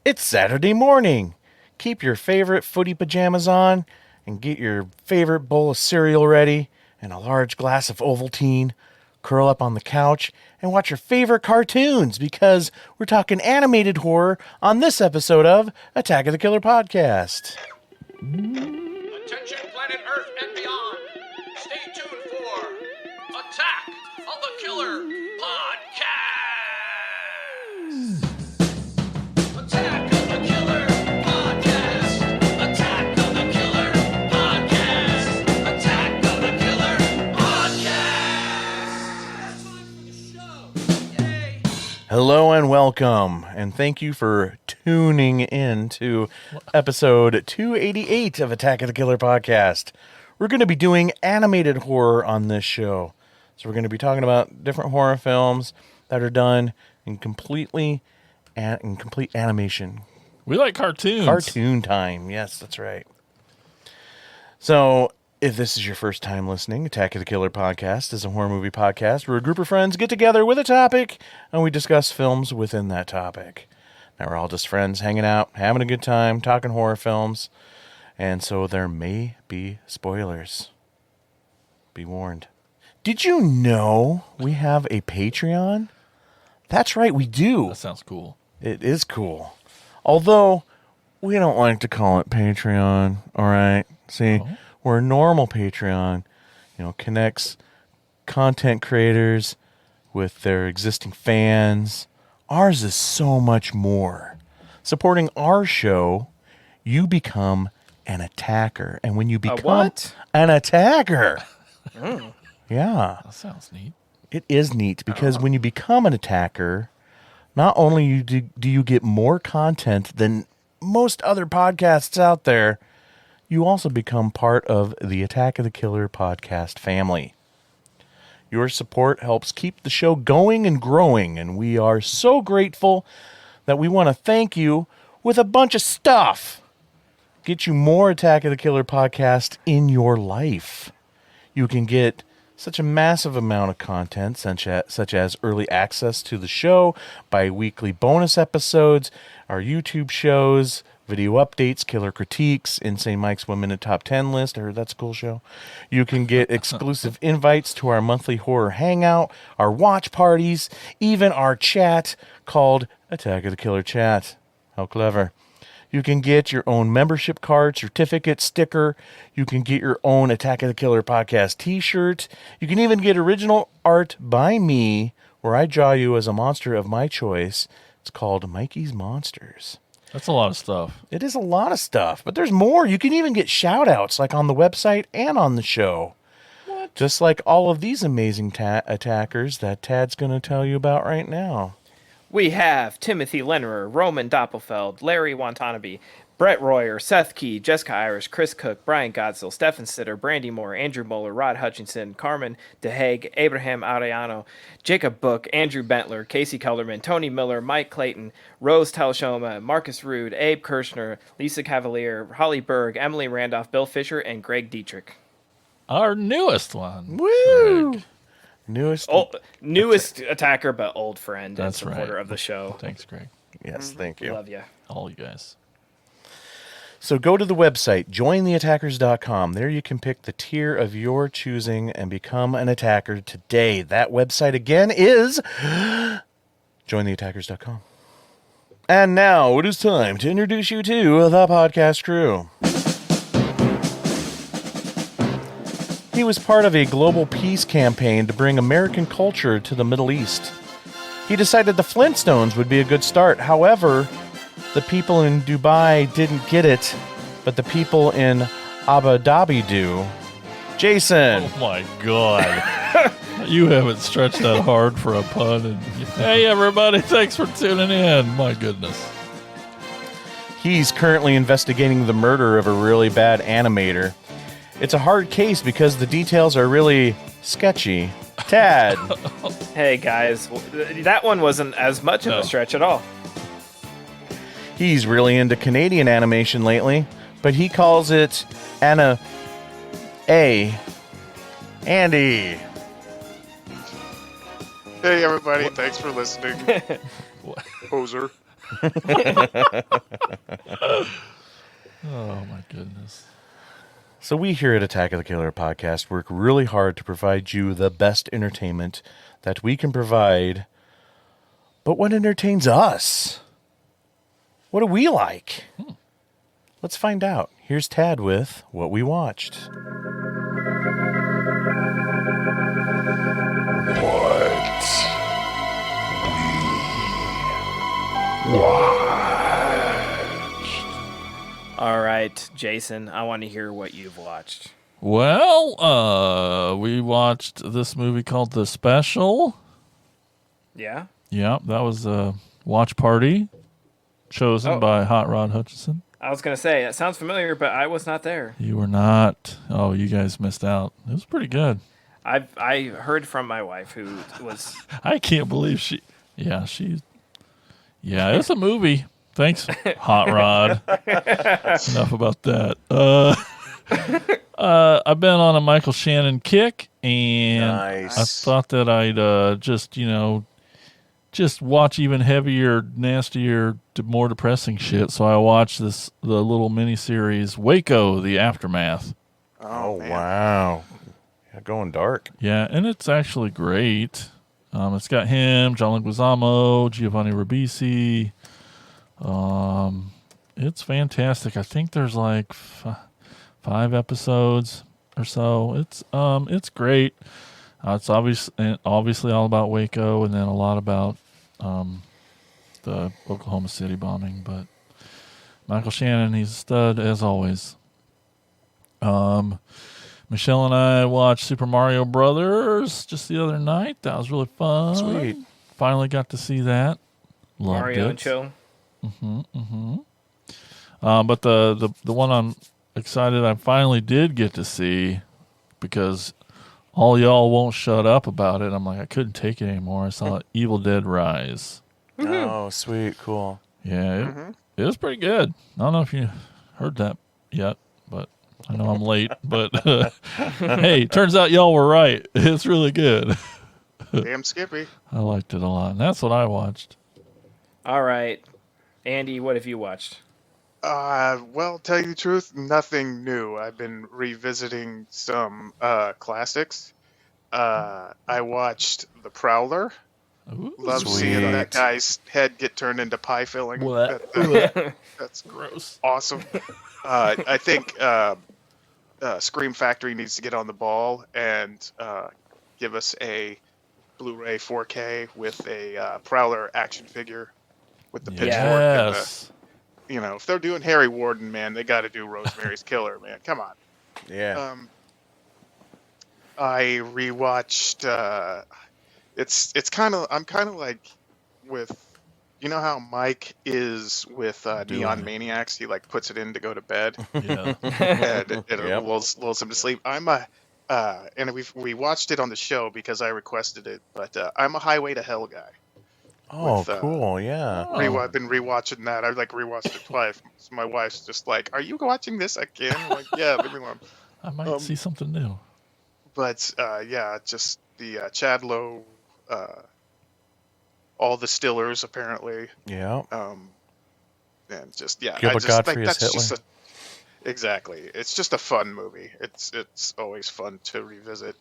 It's Saturday morning. Keep your favorite footy pajamas on and get your favorite bowl of cereal ready and a large glass of Ovaltine. Curl up on the couch and watch your favorite cartoons because we're talking animated horror on this episode of Attack of the Killer Podcast. Attention planet Earth and beyond. Stay tuned for Attack of the Killer Podcast. Attack of the Killer Podcast. Attack of the Killer Podcast. Attack of the Killer Podcast. Time for the show. Yay. Hello and welcome, and thank you for tuning in to episode 288 of Attack of the Killer Podcast. We're going to be doing animated horror on this show. So we're going to be talking about different horror films that are done in complete animation. We like cartoons. Cartoon time. Yes, that's right. So if this is your first time listening, Attack of the Killer Podcast is a horror movie podcast where a group of friends get together with a topic and we discuss films within that topic. Now we're all just friends hanging out, having a good time, talking horror films, and so there may be spoilers. Be warned. Did you know we have a Patreon? That's right, we do. That sounds cool. It is cool. Although, we don't like to call it Patreon, all right? See, we're a normal Patreon, connects content creators with their existing fans. Ours is so much more. Supporting our show, you become an attacker. And when you become an attacker, yeah, That sounds neat. it is neat because when you become an attacker, not only do you get more content than most other podcasts out there, you also become part of the Attack of the Killer podcast family. Your support helps keep the show going and growing, and we are so grateful that we want to thank you with a bunch of stuff. Get you more Attack of the Killer podcast in your life. You can get such a massive amount of content, such as early access to the show, bi-weekly bonus episodes, our YouTube shows, video updates, killer critiques, Insane Mike's 1 Minute Top 10 list. I heard that's a cool show. You can get exclusive invites to our monthly horror hangout, our watch parties, even our chat called Attack of the Killer Chat. How clever. You can get your own membership card, certificate, sticker. You can get your own Attack of the Killer podcast t-shirt. You can even get original art by me where I draw you as a monster of my choice. It's called Mikey's Monsters. That's a lot of stuff. It is a lot of stuff, but there's more. You can even get shout-outs like on the website and on the show. What? Just like all of these amazing attackers that Tad's going to tell you about right now. We have Timothy Lennerer, Roman Doppelfeld, Larry Watanabe, Brett Royer, Seth Key, Jessica Irish, Chris Cook, Brian Godsell, Stephen Sitter, Brandy Moore, Andrew Moeller, Rod Hutchinson, Carmen DeHague, Abraham Arellano, Jacob Book, Andrew Bentler, Casey Kelderman, Tony Miller, Mike Clayton, Rose Telshoma, Marcus Rude, Abe Kirshner, Lisa Cavalier, Holly Berg, Emily Randolph, Bill Fisher, and Greg Dietrich. Our newest one. Woo! Greg. Newest attacker, but old friend That's and supporter right. of the show. Thanks, Greg. Yes, thank you. Love you. All you guys. So go to the website, jointheattackers.com. There you can pick the tier of your choosing and become an attacker today. That website again is jointheattackers.com. And now it is time to introduce you to the podcast crew. He was part of a global peace campaign to bring American culture to the Middle East. He decided the Flintstones would be a good start. However, the people in Dubai didn't get it, but the people in Abu Dhabi do. Jason. Oh my God. You haven't stretched that hard for a pun. And hey, everybody, thanks for tuning in. My goodness. He's currently investigating the murder of a really bad animator. It's a hard case because the details are really sketchy. Tad. Hey, guys. That one wasn't as much of a stretch at all. He's really into Canadian animation lately, but he calls it Andy. Hey everybody, thanks for listening. Poser. Oh my goodness. So we here at Attack of the Killer podcast work really hard to provide you the best entertainment that we can provide. But what entertains us? What do we like? Let's find out. Here's Tad with what we watched. All right, Jason, I want to hear what you've watched. Well, we watched this movie called The Special. Yeah? Yeah, that was a watch party chosen Oh. by Hot Rod Hutchinson. I was going to say, that sounds familiar, but I was not there. You were not. Oh, you guys missed out. It was pretty good. I heard from my wife who was... I can't believe she. Yeah, it's a movie. Thanks, Hot Rod. Enough about that. I've been on a Michael Shannon kick, and Nice. I thought that I'd just watch even heavier, nastier, more depressing shit. So I watched the little miniseries Waco: The Aftermath. Oh, man. wow. Yeah, going dark. Yeah, and it's actually great. It's got him, John Leguizamo, Giovanni Ribisi. It's fantastic. I think there's like 5 episodes or so. It's great. It's obviously all about Waco, and then a lot about the Oklahoma City bombing. But Michael Shannon, he's a stud as always. Michelle and I watched Super Mario Brothers just the other night. That was really fun. Sweet. Finally got to see that. Loved Mario it. and Cho. But the one I'm excited I finally did get to see, because all y'all won't shut up about it. I'm like, I couldn't take it anymore. I saw Evil Dead Rise. Oh, sweet. Cool. Yeah, it was pretty good. I don't know if you heard that yet, but I know I'm late. But hey, turns out y'all were right. It's really good. Damn Skippy. I liked it a lot, and that's what I watched. All right. Andy, what have you watched? Well, tell you the truth, nothing new. I've been revisiting some classics. I watched The Prowler. Ooh, Love Sweet. seeing that guy's head get turned into pie filling. What? That's gross. awesome. I think Scream Factory needs to get on the ball and give us a Blu-ray 4K with a Prowler action figure with the pitchfork. And Yes. if they're doing Harry Warden, man, they got to do Rosemary's Killer, man. Come on. Yeah. I rewatched. It's kind of. I'm kind of like with. You know how Mike is with Neon it. Maniacs? He like puts it in to go to bed, Yeah. and it Yep. lulls him to sleep. And we watched it on the show because I requested it. But I'm a Highway to Hell guy. Oh, with, cool. Yeah. Oh. I've been rewatching that. I like rewatched it twice. So my wife's just like, "Are you watching this again?" I'm like, "Yeah, leave me alone." I might see something new. But yeah, just the Chad Lowe, all the Stillers apparently, Yeah. and just yeah, Gilbert I just Gottfried like as that's just Hitler. exactly. It's just a fun movie. It's always fun to revisit.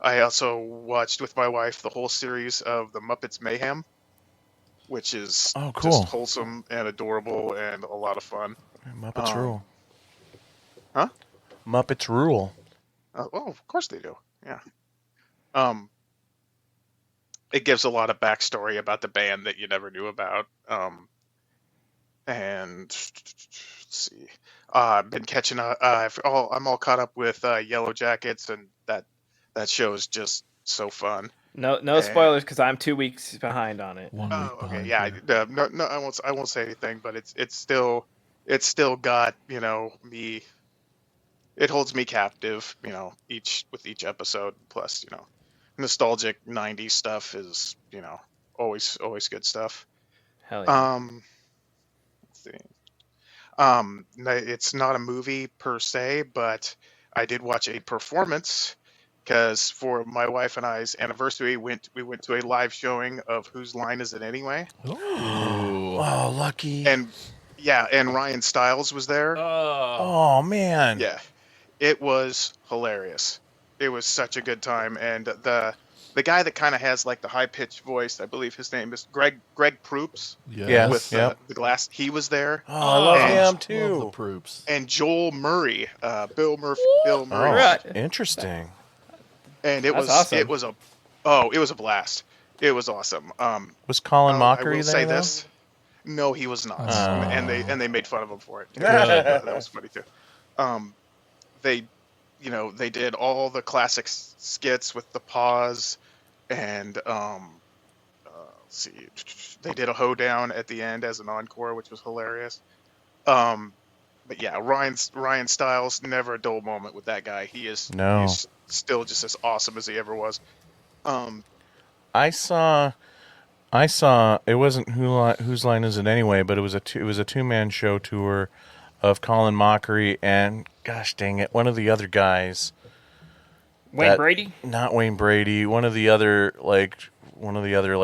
I also watched with my wife the whole series of the Muppets Mayhem, which is Oh, cool. just wholesome and adorable and a lot of fun. Muppets rule. Huh? Muppets rule. Oh, of course they do. Yeah. It gives a lot of backstory about the band that you never knew about. And let's see. I've been catching up. I'm all caught up with Yellow Jackets, and that show is just so fun. No spoilers because I'm 2 weeks behind on it. 1 week Oh, okay, behind yeah. you. No, I won't say anything, but it's still got me. It holds me captive, each episode. Plus, nostalgic '90s stuff is, always good stuff. Hell yeah. Let's see. It's not a movie per se, but I did watch a performance because for my wife and I's anniversary, we went to a live showing of Whose Line Is It Anyway? Ooh. Oh, lucky. And yeah, and Ryan Stiles was there. Oh, man. Yeah, it was hilarious. It was such a good time, and the guy that kind of has like the high pitched voice, I believe his name is Greg Proops Yes. with Yep. the glass. He was there, Oh, I love And- him Love the too. Proops. and Joel Murray, Bill Murray, Oh, Right. interesting. and it That's was awesome. it was a blast. It was awesome. Was Colin I Mockery will there? say though? this. No, he was not, Oh. and they made fun of him for it. Good. That was funny too. They, they did all the classic skits with the pause, and let's see, they did a hoedown at the end as an encore, which was hilarious. But yeah, Ryan Stiles, never a dull moment with that guy. He's still just as awesome as he ever was. I saw. It wasn't Whose Line Is It Anyway, but it was a 2-man show tour of Colin Mockery and, gosh dang it, one of the other guys. Wayne Brady? Not Wayne Brady. One of the other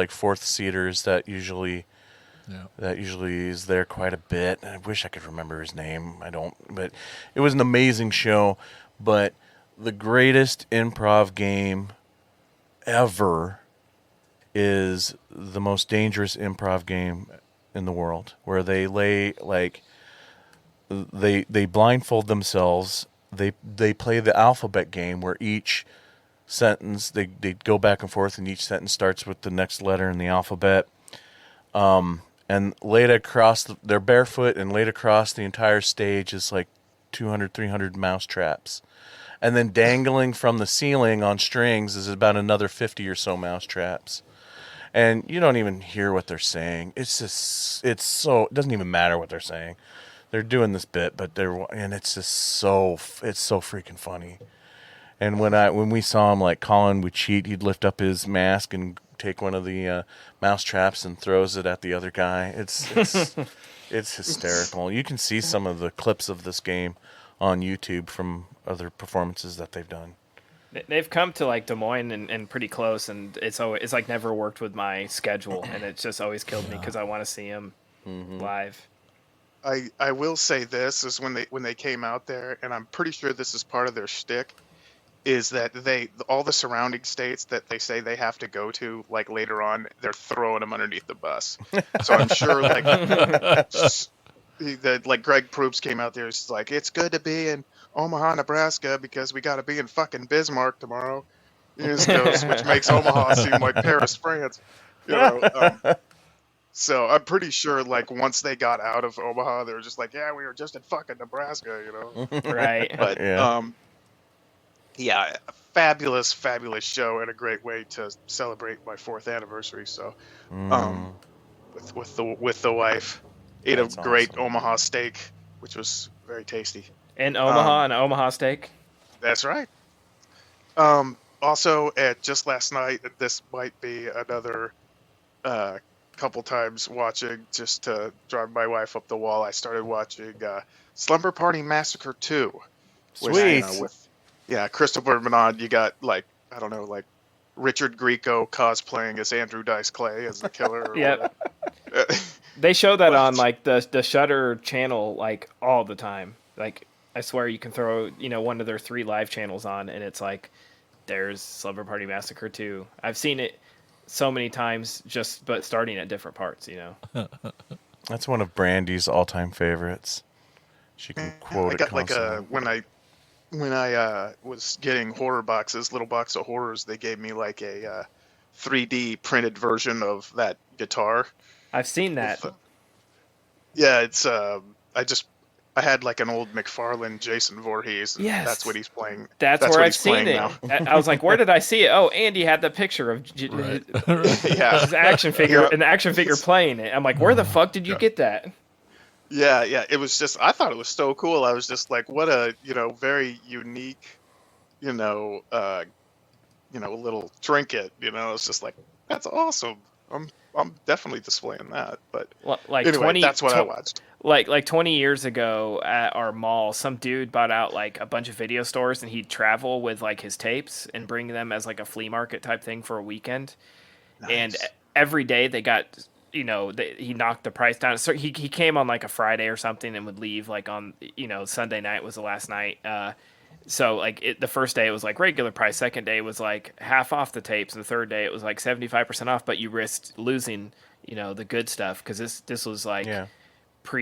fourth seaters that usually is there quite a bit. I wish I could remember his name. I don't. But it was an amazing show. But the greatest improv game ever is the most dangerous improv game in the world, where they they blindfold themselves. They play the alphabet game, where each sentence they go back and forth, and each sentence starts with the next letter in the alphabet. And laid across they're barefoot, and laid across the entire stage is like 200, 300 mouse traps. And then dangling from the ceiling on strings is about another 50 or so mouse traps. And you don't even hear what they're saying. It doesn't even matter what they're saying. They're doing this bit, and it's just so freaking funny. And when we saw him, like, Colin would cheat, he'd lift up his mask and take one of the mouse traps and throws it at the other guy. It's hysterical. You can see some of the clips of this game on YouTube from other performances that they've done. They've come to like Des Moines and pretty close, and it's like never worked with my schedule, and it's just always killed me because I want to see them live. I will say this is when they came out there, and I'm pretty sure this is part of their shtick, is that all the surrounding states that they say they have to go to, like later on, they're throwing them underneath the bus. So I'm sure like like Greg Proops came out there, it's like, it's good to be in Omaha, Nebraska, because we got to be in fucking Bismarck tomorrow. He just goes, which makes Omaha seem like Paris, France. So I'm pretty sure, like, once they got out of Omaha, they were just like, yeah, we were just in fucking Nebraska, Right. But Yeah. a fabulous show, and a great way to celebrate my 4th anniversary. So, with the wife, ate That's a great awesome. Omaha steak, which was very tasty. In Omaha, an Omaha steak. That's right. Also, just last night, this might be another couple times watching, just to drive my wife up the wall, I started watching Slumber Party Massacre 2. Sweet. With Christopher Minod, you got, like, I don't know, like Richard Grieco cosplaying as Andrew Dice Clay as the killer. Or Yep. whatever. They show that on like the Shudder channel like all the time. Like, I swear you can throw one of their 3 live channels on, and it's like there's Slumber Party Massacre 2. I've seen it so many times, but starting at different parts. That's one of Brandy's all-time favorites. She can quote I it got like constantly. when I was getting horror boxes, little box of horrors, they gave me like a 3D printed version of that guitar. I've seen that. Yeah, it's I had like an old McFarlane Jason Voorhees. And Yes. That's what he's playing. That's what where I've he's seen playing it. now. I was like, where did I see it? Oh, Andy had the picture of Right. Yeah. his action figure, Yeah. an action figure playing it. I'm like, where the fuck did you get that? Yeah. It was just, I thought it was so cool. I was just like, what a, very unique, little trinket. It's just like, that's awesome. I'm definitely displaying that. But Like anyway, 20 that's what I watched. like 20 years ago at our mall, some dude bought out like a bunch of video stores, and he'd travel with like his tapes and bring them as like a flea market type thing for a weekend. And Nice. every day they got, he knocked the price down. So he came on like a Friday or something and would leave like on, Sunday night was the last night. So like the first day it was like regular price. Second day was like half off the tapes. And the third day it was like 75% off, but you risked losing, the good stuff. Cause this was like Yeah. I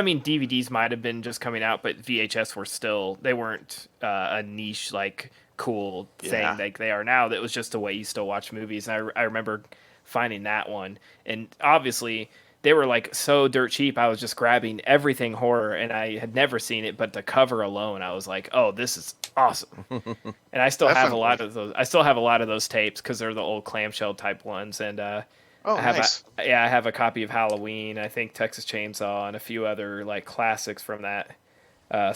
mean, DVDs might have been just coming out, but VHS were still, they weren't a niche, like cool thing Yeah. like they are now. That was just the way you still watch movies. And I remember finding that one, and obviously they were like so dirt cheap. I was just grabbing everything horror, and I had never seen it, but the cover alone, I was like, "Oh, this is awesome!" And I still have a lot of those. I still have a lot of those tapes because they're the old clamshell type ones. And Oh, I have nice. I have a copy of Halloween. I think Texas Chainsaw and a few other like classics from that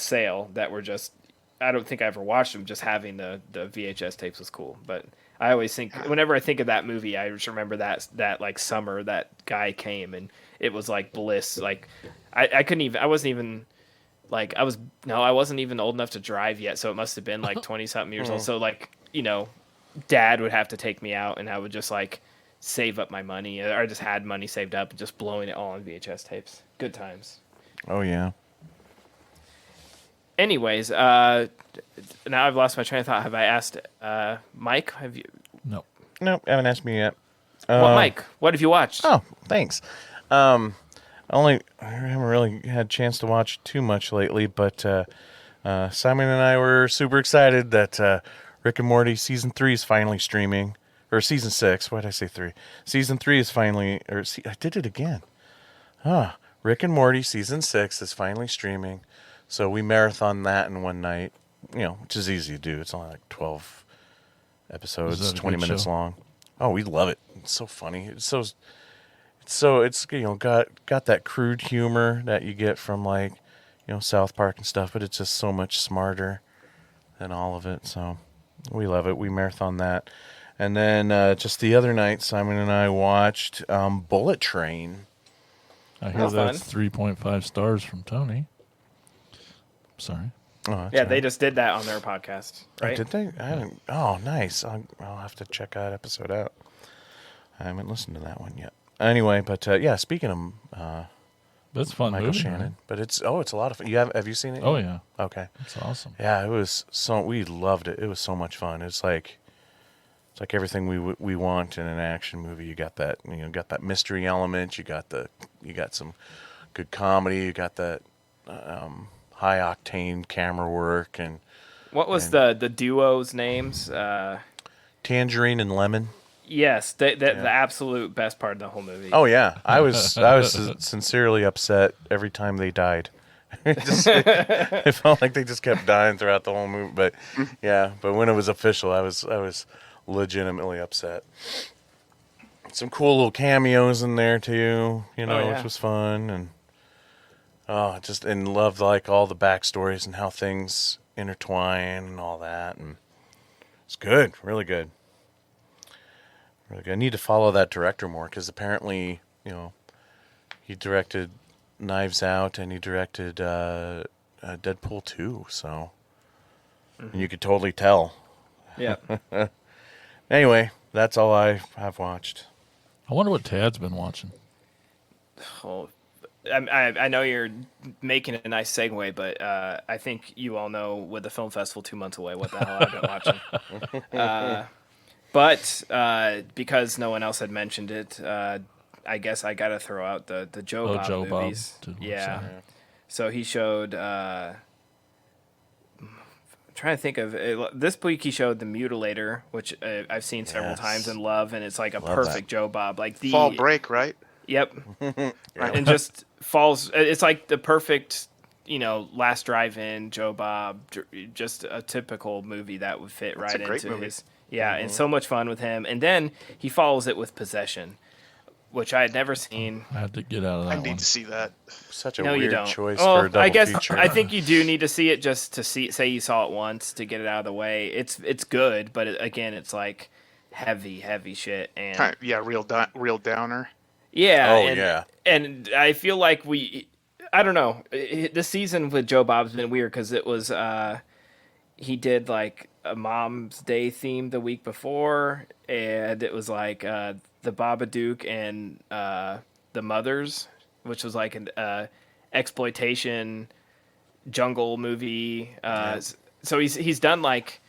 sale that were just. I don't think I ever watched them. Just having the VHS tapes was cool, but. I always think whenever I think of that movie, I just remember that like summer that guy came, and it was like bliss. Like I couldn't even, I wasn't even like, I wasn't even old enough to drive yet. So it must've been like 20 something years old. So like, dad would have to take me out, and I would just like save up my money, or I just had money saved up and just blowing it all on VHS tapes. Good times. Oh yeah. Anyways, now I've lost my train of thought. Have I asked Mike? Have you? No. Nope, haven't asked me yet. Mike, what have you watched? Oh, thanks. I haven't really had a chance to watch too much lately, but Simon and I were super excited that Rick and Morty season 3 is finally streaming, or season 6. Why did I say 3? Season 3 is finally, I did it again. Rick and Morty season 6 is finally streaming, so we marathon that in one night. Which is easy to do. It's only like 12 episodes, Is that a 20 good minutes show? long. Oh, we love it. It's so funny. It's got that crude humor that you get from like, South Park and stuff, but it's just so much smarter than all of it. So we love it. We marathon that. And then just the other night, Simon and I watched Bullet Train. I hear Oh, that's fun. 3.5 stars from Tony. Sorry. Oh, that's Yeah, right. they just did that on their podcast, Oh, right? did they? I haven't. Oh, nice. I'll have to check that episode out. I haven't listened to that one yet. Anyway, but yeah, speaking of That's a fun Michael movie. Shannon, Right? but it's a lot of fun. Have you seen it? Oh, yet? yeah. Okay. It's awesome. Yeah, it was we loved it. It was so much fun. It's like everything we want in an action movie. You got that, got that mystery element. You got some good comedy. You got that high octane camera work and What was the duo's names? Tangerine and Lemon. Yes, the absolute best part of the whole movie. Oh yeah, I was sincerely upset every time they died. It felt like they just kept dying throughout the whole movie. But yeah, but when it was official, I was legitimately upset. Some cool little cameos in there too, yeah. which was fun, and and loved like all the backstories and how things intertwine and all that, and it's good, really good. Really good. I need to follow that director more because apparently, he directed Knives Out and he directed Deadpool 2. So, and you could totally tell. Yeah. Anyway, that's all I have watched. I wonder what Tad's been watching. Well, I know you're making a nice segue, but I think you all know with the film festival 2 months away what the hell I've been watching. But because no one else had mentioned it, I guess I got to throw out the Joe Bob Joe Bob movies. did one, Yeah. so- So he showed. I'm trying to think of this week. He showed The Mutilator, which I've seen several Yes. times and love, and it's like a Love perfect Joe Bob. Like the Fall Break, right? Yep. And just falls. It's like the perfect, Last Drive-In, Joe Bob. Just a typical movie that would fit That's a right great into movie. his. Yeah, and so much fun with him. And then he follows it with Possession, which I had never seen. I had to get out of that I one. need to see that. Such a No, you weird don't. choice Oh, for a double I guess feature. I think you do need to see it just to say you saw it once to get it out of the way. It's good, but again, it's like heavy shit. And Kind of, yeah, real downer. yeah, Oh, and yeah. and I feel like I don't know, this season with Joe Bob's been weird because it was he did like a Mom's Day theme the week before, and it was like the Babadook and the Mothers, which was like an exploitation jungle movie. So he's done like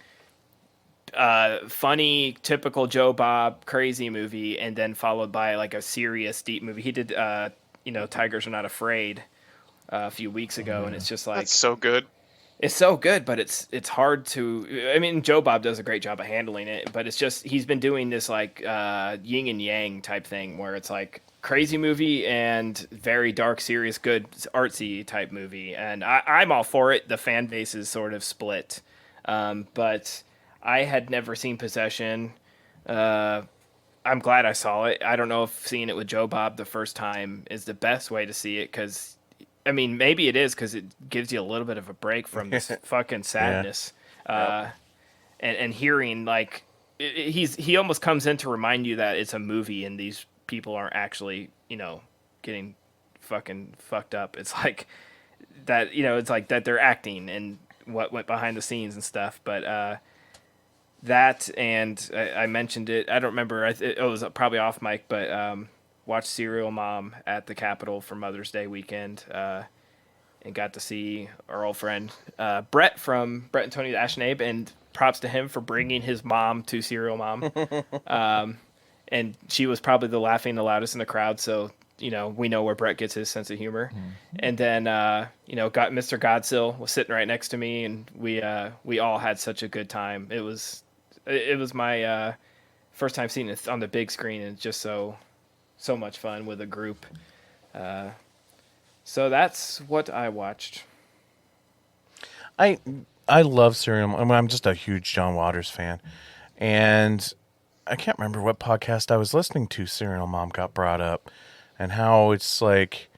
funny, typical Joe Bob crazy movie, and then followed by like a serious, deep movie. He did, Tigers Are Not Afraid a few weeks ago, and it's just like That's so good. it's so good, but it's hard to. I mean, Joe Bob does a great job of handling it, but it's just he's been doing this like yin and yang type thing where it's like crazy movie and very dark, serious, good artsy type movie, and I'm all for it. The fan base is sort of split, but I had never seen Possession. I'm glad I saw it. I don't know if seeing it with Joe Bob the first time is the best way to see it because. I mean, maybe it is because it gives you a little bit of a break from this fucking sadness, and hearing like he almost comes in to remind you that it's a movie and these people aren't actually getting fucking fucked up. It's like that it's like that they're acting and what went behind the scenes and stuff. But that and I mentioned it. I don't remember. It was probably off mic, but. Watched Serial Mom at the Capitol for Mother's Day weekend, and got to see our old friend Brett from Brett and Tony the Ash and Abe, and props to him for bringing his mom to Serial Mom. And she was probably the laughing the loudest in the crowd, so we know where Brett gets his sense of humor. And then got Mr. Godsill was sitting right next to me, and we all had such a good time. It was my first time seeing it on the big screen, and it's just so much fun with a group. So that's what I watched. I love Serial Mom. I mean, I'm just a huge John Waters fan. And I can't remember what podcast I was listening to. Serial Mom got brought up and how it's like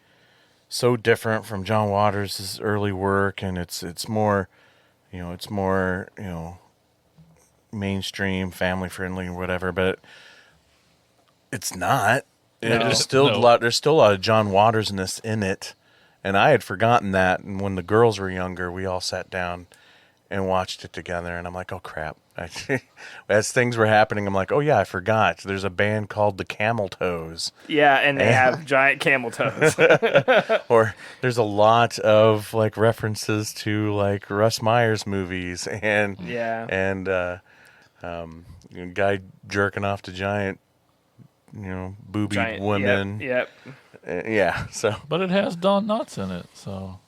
so different from John Waters' early work. And it's more, mainstream, family friendly or whatever, but it's not. There's still a lot of John Waters in it, and I had forgotten that. And when the girls were younger, we all sat down and watched it together. And I'm like, oh crap! As things were happening, I'm like, oh yeah, I forgot. There's a band called the Camel Toes. Yeah, and they have giant camel toes. Or there's a lot of like references to like Russ Meyer's movies and guy jerking off to giant. Booby Giant, women. Yep. Yeah. So, But it has Don Knotts in it, so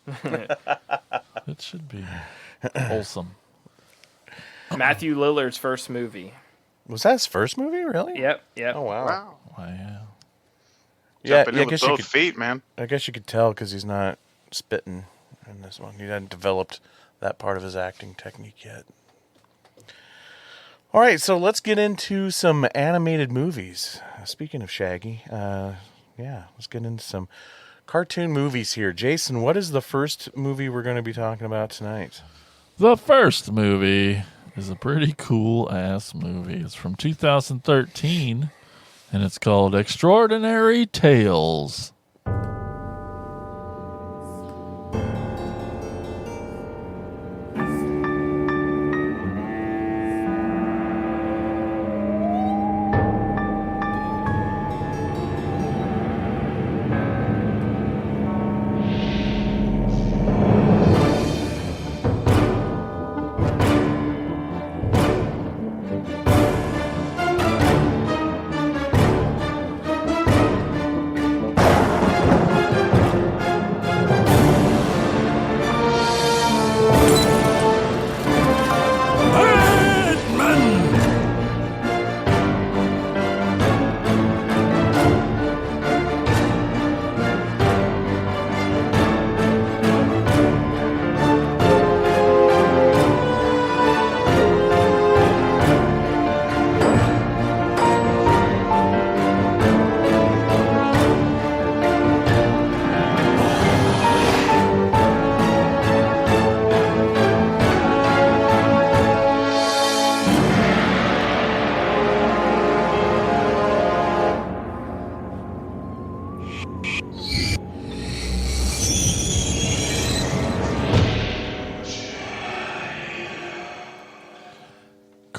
it should be wholesome. Matthew Lillard's first movie. was that his first movie? Really? Yep. Oh wow. Wow. Wow. Jumping in I with guess you both could. feet, man. I guess you could tell because he's not spitting in this one. He hadn't developed that part of his acting technique yet. All right, so let's get into some animated movies. Speaking of Shaggy, let's get into some cartoon movies here. Jason, what is the first movie we're going to be talking about tonight? The first movie is a pretty cool ass movie. It's from 2013, and it's called Extraordinary Tales.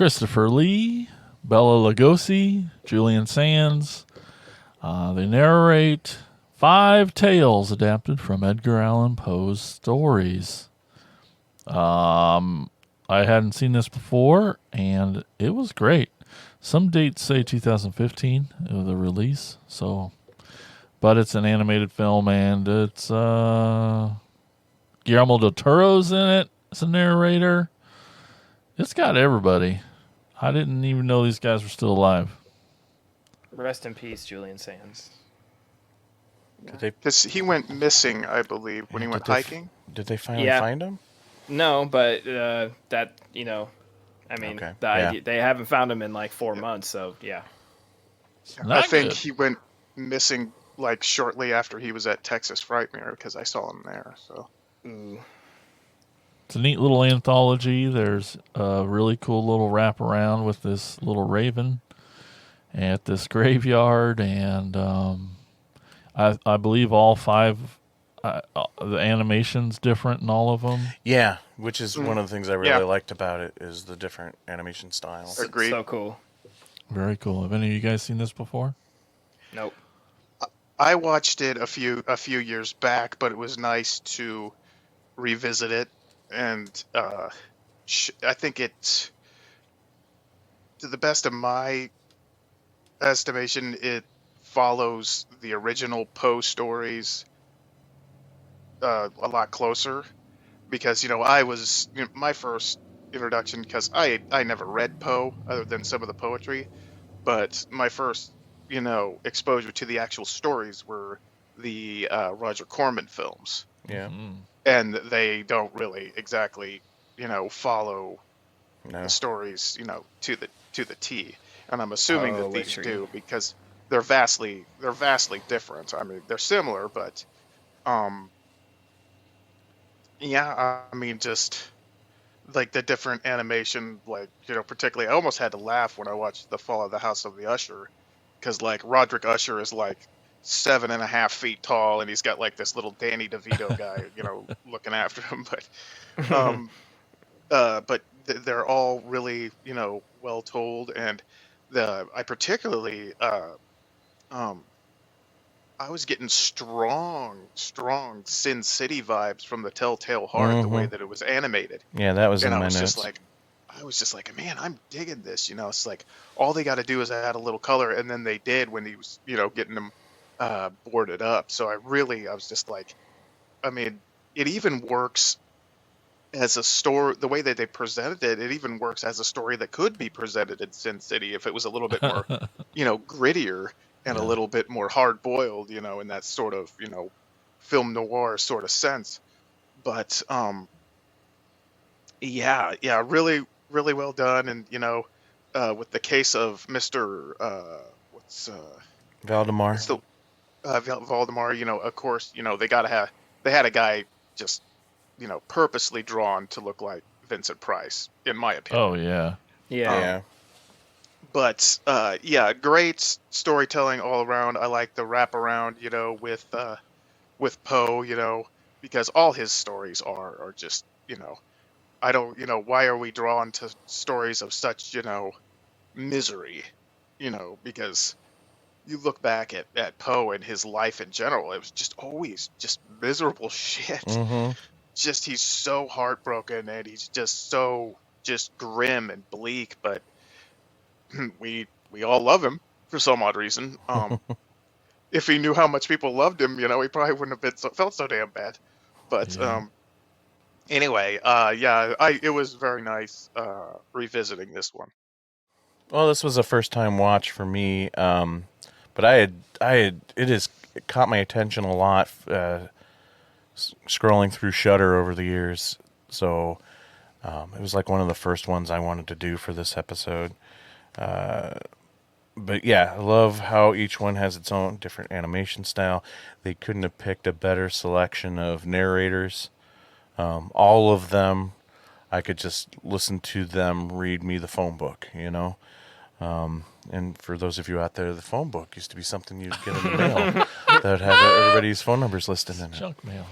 Christopher Lee, Bella Lugosi, Julian Sands. They narrate 5 tales adapted from Edgar Allan Poe's stories. I hadn't seen this before, and it was great. Some dates say 2015, the release. But it's an animated film, and it's Guillermo del Toro's in it as a narrator. It's got everybody. I didn't even know these guys were still alive. Rest in peace, Julian Sands. Did they Because he went missing, I believe, when he went hiking. Did they finally Yeah. find him? No, but that, you know, I mean, Okay, the yeah. idea, they haven't found him in like 4 months, so yeah. I Not think good. he went missing like shortly after he was at Texas Frightmare because I saw him there. So Ooh. It's a neat little anthology. There's a really cool little wraparound with this little raven at this graveyard, and I believe all 5 the animation's different in all of them. Yeah, which is one of the things I really Yeah. liked about it is the different animation styles. Agreed. So cool. Very cool. Have any of you guys seen this before? Nope. I watched it a few years back, but it was nice to revisit it, and I think it's, to the best of my estimation, it follows the original Poe stories a lot closer, because I was my first introduction, because I never read Poe other than some of the poetry, but my first exposure to the actual stories were the Roger Corman films, Yeah. and they don't really exactly follow No. the stories to the T, and I'm assuming that these true. do, because they're vastly different. I mean, they're similar, but yeah, I mean, just like the different animation, like particularly I almost had to laugh when I watched The Fall of the House of the Usher, because like Roderick Usher is like 7.5 feet tall, and he's got like this little Danny DeVito guy looking after him, but they're all really well told, and I particularly I was getting strong Sin City vibes from the Telltale Heart, the way that it was animated. Yeah, that was And in I my was notes. just like, man, I'm digging this. It's like all they got to do is add a little color, and then they did when he was, getting them boarded up. So I was just like, I mean, it even works as a story. The way that they presented it, it even works as a story that could be presented in Sin City if it was a little bit more, grittier and a little bit more hard boiled, in that sort of, film noir sort of sense. But yeah, really, really well done. And with the case of Mr. What's Valdemar. the Valdemar, of course, they had a guy just purposely drawn to look like Vincent Price, in my opinion. Oh yeah. Yeah. Yeah. But yeah, great storytelling all around. I like the wraparound, with Poe, because all his stories are just, I don't, why are we drawn to stories of such, misery, because you look back at Poe and his life in general, it was just always just miserable shit. Mm-hmm. Just he's so heartbroken, and he's just so just grim and bleak, but we all love him for some odd reason. If he knew how much people loved him, he probably wouldn't have felt so damn bad. But Yeah. anyway, yeah, it was very nice revisiting this one. Well, this was a first time watch for me, but it has caught my attention a lot scrolling through Shudder over the years. So it was like one of the first ones I wanted to do for this episode. But yeah, I love how each one has its own different animation style. They couldn't have picked a better selection of narrators. All of them, I could just listen to them read me the phone book, And for those of you out there, the phone book used to be something you'd get in the mail that would have everybody's phone numbers listed in it. Junk mail.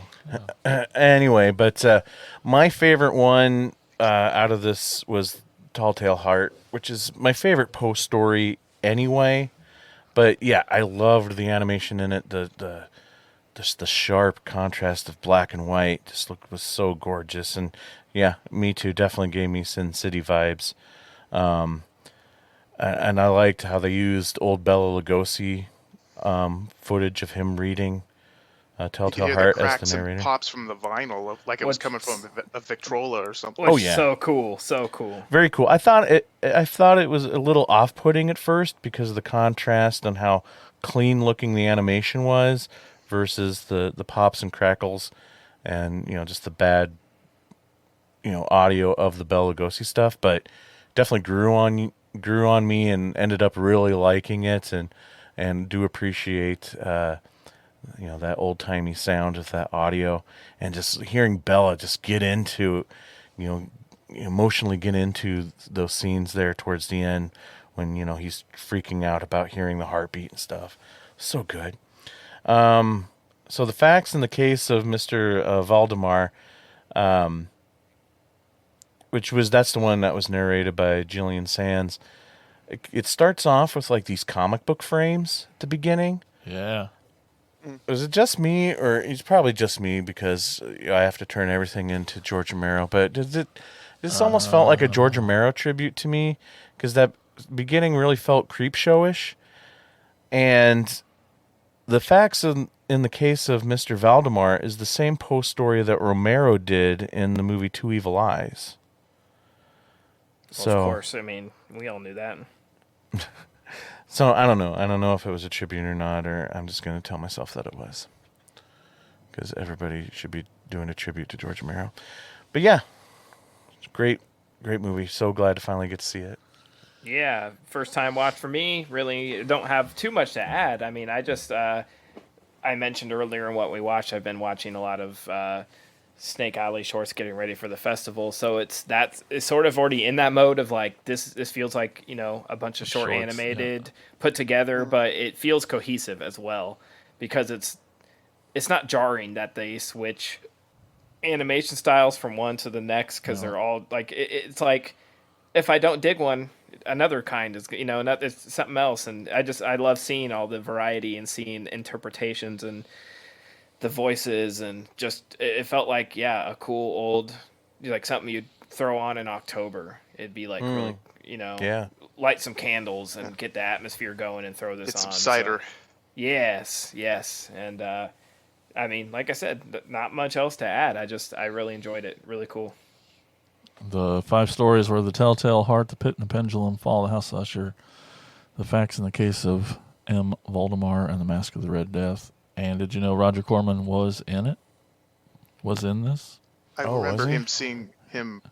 Anyway, but my favorite one out of this was Tall Tale Heart, which is my favorite Poe story anyway. But yeah, I loved the animation in it. Just the sharp contrast of black and white was so gorgeous. And yeah, me too. Definitely gave me Sin City vibes. And I liked how they used old Bela Lugosi footage of him reading You could Telltale hear the Heart as cracks the and narrator. pops from the vinyl, like it was What's- coming from a Victrola or something. Which Oh, is yeah. so cool, so cool. Very cool. I thought it was a little off-putting at first because of the contrast and how clean looking the animation was versus the pops and crackles and just the bad audio of the Bela Lugosi stuff, but definitely grew on me and ended up really liking it and do appreciate that old-timey sound with that audio and just hearing Bella just get into emotionally get into those scenes there towards the end when he's freaking out about hearing the heartbeat and stuff. So good. So the facts in the case of Mr. Valdemar, that's the one that was narrated by Gillian Sands. It starts off with like these comic book frames at the beginning. Yeah. Was it just me, or it's probably just me because I have to turn everything into George Romero? But this almost felt like a George Romero tribute to me because that beginning really felt creep showish, and the facts in the case of Mr. Valdemar is the same Poe story that Romero did in the movie Two Evil Eyes. Well, of course, I mean, we all knew that. So I don't know. I don't know if it was a tribute or not, or I'm just going to tell myself that it was. Because everybody should be doing a tribute to George Romero. But yeah, it's a great movie. So glad to finally get to see it. Yeah, first time watch for me. Really don't have too much to add. I mean, I just I mentioned earlier in what we watched. I've been watching a lot of Snake Alley shorts, getting ready for the festival. So it's sort of already in that mode of like this feels like a bunch of short Shorts, animated put together, but it feels cohesive as well because it's not jarring that they switch animation styles from one to the next because they're all like it's like if I don't dig one, another kind is it's something else. And I love seeing all the variety and seeing interpretations and the voices, and just it felt like a cool old like something you'd throw on in October. It'd be like really light some candles and get the atmosphere going and throw this It's on. some cider. So, yes, and I mean, like I said, not much else to add. I really enjoyed it. Really cool. The 5 stories were The Telltale Heart, The Pit and the Pendulum, Fall of the House Usher, The Facts in the Case of M. Valdemar, and The Mask of the Red Death. And did you know Roger Corman was in it? Was in this? I Oh, remember was he? him seeing him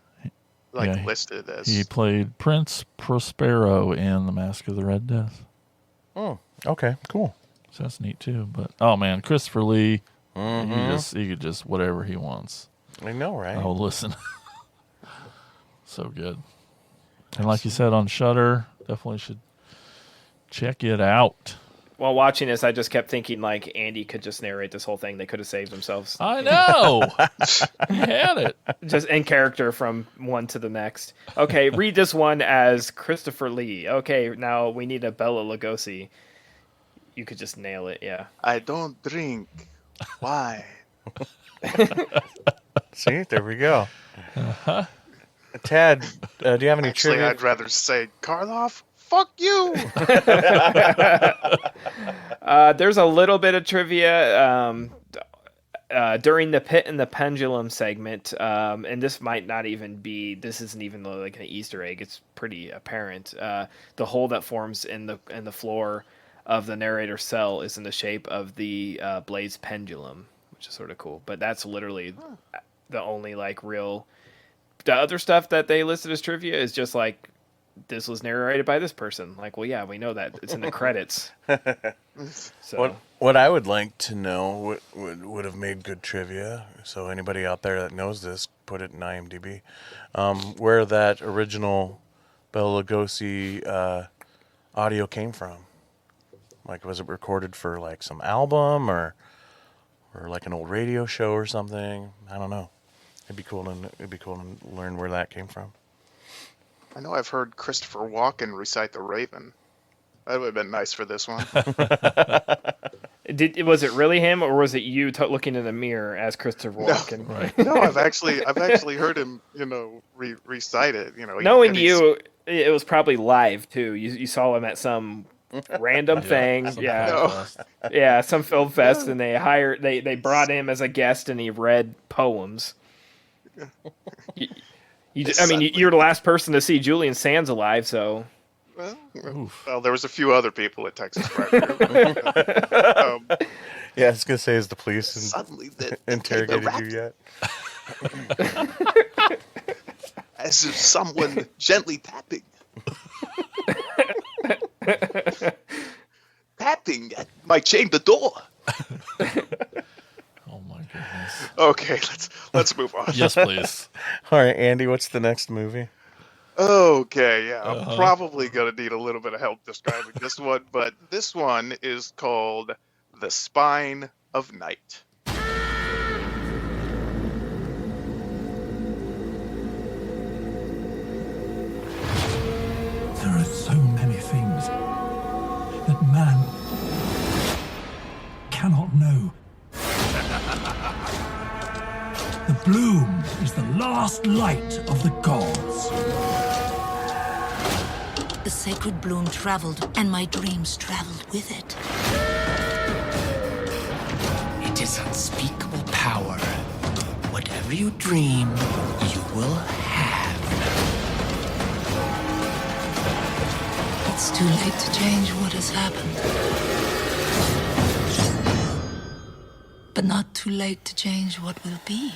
Yeah, listed as. He played Prince Prospero in The Mask of the Red Death. Oh, okay, cool. So that's neat too. But oh man, Christopher Lee, he could just whatever he wants. I know, right? Oh, listen. So good. And like you said on Shudder, definitely should check it out. While watching this, I just kept thinking like Andy could just narrate this whole thing. They could have saved themselves. I know. He had it. Just in character from one to the next. Okay, read this one as Christopher Lee. Okay, now we need a Bela Lugosi. You could just nail it, yeah. I don't drink wine. See, there we go. Tad, do you have any Actually, trivia? I'd rather say Karloff. Fuck you. There's a little bit of trivia during the Pit and the Pendulum segment, and this might not even be. This isn't even like an Easter egg. It's pretty apparent. The hole that forms in the floor of the narrator's cell is in the shape of the Blaze pendulum, which is sort of cool. But that's literally the only like real. The other stuff that they listed as trivia is just like this was narrated by this person. Like, well, yeah, we know that it's in the credits. So What I would like to know would have made good trivia. So anybody out there that knows this, put it in IMDb. Where that original Bela Lugosi audio came from. Like, was it recorded for like some album or like an old radio show or something? I don't know. It'd be cool to learn where that came from. I know I've heard Christopher Walken recite the Raven. That would have been nice for this one. Was it really him, or was it you looking in the mirror as Christopher No. Walken? Right. No, I've actually heard him, recite it. Knowing and he's- you, it was probably live too. You saw him at some random thing. Some Yeah, No. podcast. yeah, some film fest, and they brought him as a guest, and he read poems. You're the last person to see Julian Sands alive, so Oof. Well, there was a few other people at Texas Friday. Yeah, I was gonna say, is the police Suddenly, the interrogated paper you wrapped yet? as if someone gently tapping. Tapping at my chamber door. Oh my goodness. Okay, let's move on. Yes, please. All right, Andy, what's the next movie? Okay, yeah, I'm Uh-huh. probably gonna need a little bit of help describing this one, but this one is called The Spine of Night. There are so many things that man cannot know. The bloom is the last light of the gods. The sacred bloom traveled, and my dreams traveled with it. It is unspeakable power. Whatever you dream, you will have. It's too late to change what has happened. But not too late to change what will be.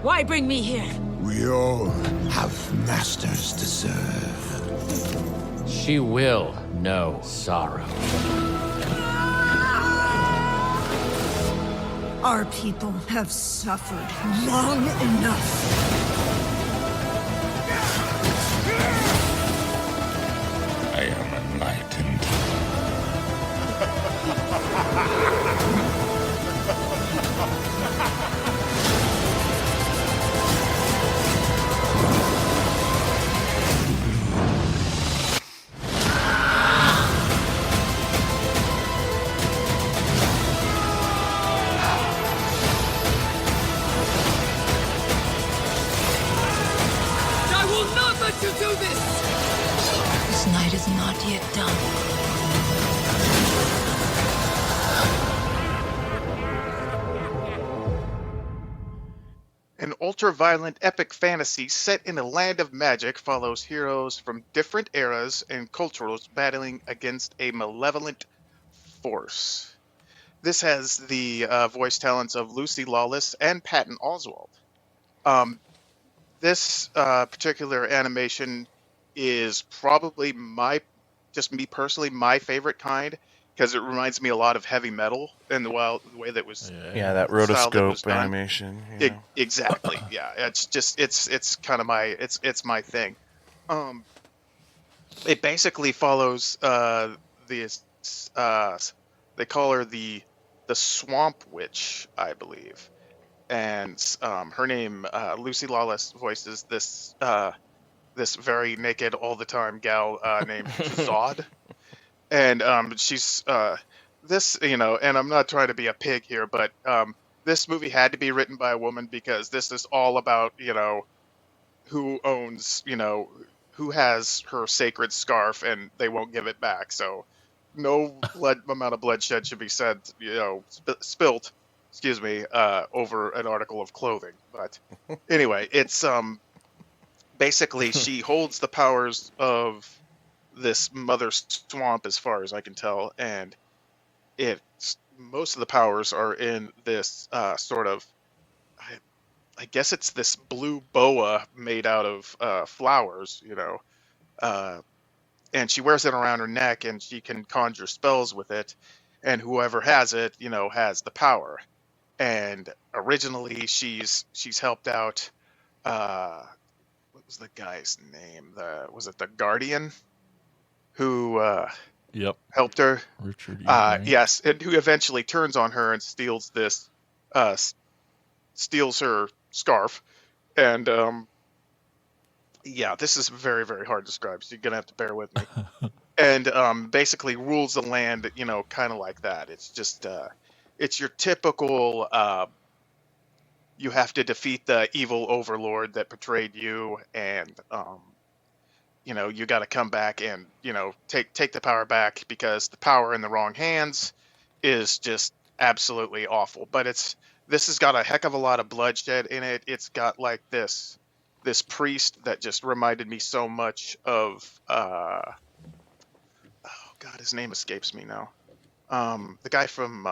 Why bring me here? We all have masters to serve. She will know sorrow. Our people have suffered long enough. I am enlightened. I will not let you do this! This night is not yet done. An ultra-violent epic fantasy set in a land of magic follows heroes from different eras and cultures battling against a malevolent force. This has the voice talents of Lucy Lawless and Patton Oswalt. This particular animation is probably just me personally, my favorite kind, because it reminds me a lot of heavy metal and the way that was Yeah, that style that was rotoscope done. animation. You know. Exactly. Yeah, it's kind of it's my thing. It basically follows this they call her the Swamp Witch, I believe, and her name Lucy Lawless voices this very naked all the time gal named Zod, and she's this, and I'm not trying to be a pig here, but this movie had to be written by a woman because this is all about, who owns, who has her sacred scarf and they won't give it back. So no amount of bloodshed should be said, spilt, excuse me, over an article of clothing. But anyway, it's basically she holds the powers of this mother swamp as far as I can tell, and most of the powers are in this sort of, I guess it's this blue boa made out of flowers, and she wears it around her neck, and she can conjure spells with it, and whoever has it, has the power. And originally, she's helped out. What was the guy's name? Was it the Guardian, who Yep. helped her? Richard. Right? Yes, and who eventually turns on her and steals this steals her scarf, and yeah, this is very, very hard to describe, so you're gonna have to bear with me. And basically rules the land, kind of like that. It's just it's your typical you have to defeat the evil overlord that betrayed you, and you got to come back and take the power back, because the power in the wrong hands is just absolutely awful. But this has got a heck of a lot of bloodshed in it. It's got like this priest that just reminded me so much of oh god, his name escapes me now. The guy from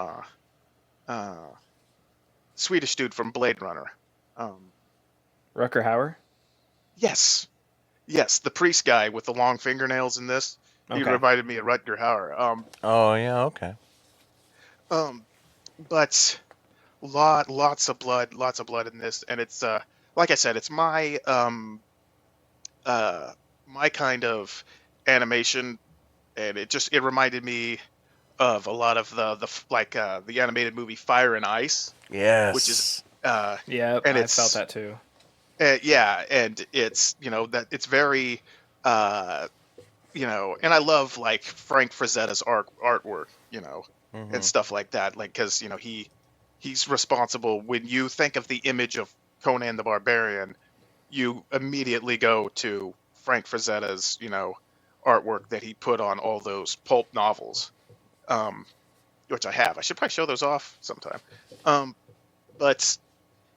Swedish dude from Blade Runner. Rucker Hauer. Yes, the priest guy with the long fingernails in this. He Okay. reminded me of Rutger Hauer. Oh yeah, okay. But lots of blood in this, and it's like I said, it's my my kind of animation, and it reminded me of a lot of the animated movie Fire and Ice, Yes. which is Yeah, and I it's felt that too. yeah, and it's that it's very and I love like Frank Frazetta's artwork, and stuff like that, like because he's responsible. When you think of the image of Conan the Barbarian, you immediately go to Frank Frazetta's artwork that he put on all those pulp novels, which I have. I should probably show those off sometime. But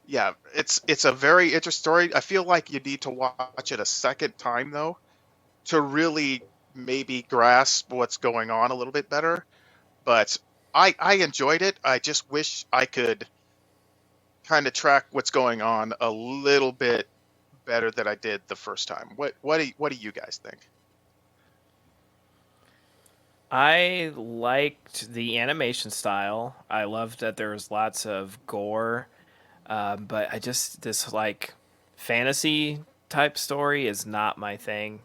yeah, it's a very interesting story. I feel like you need to watch it a second time though to really maybe grasp what's going on a little bit better. But I enjoyed it. I just wish I could kind of track what's going on a little bit better than I did the first time. What do you guys think? I liked the animation style. I loved that there was lots of gore, but this like fantasy type story is not my thing.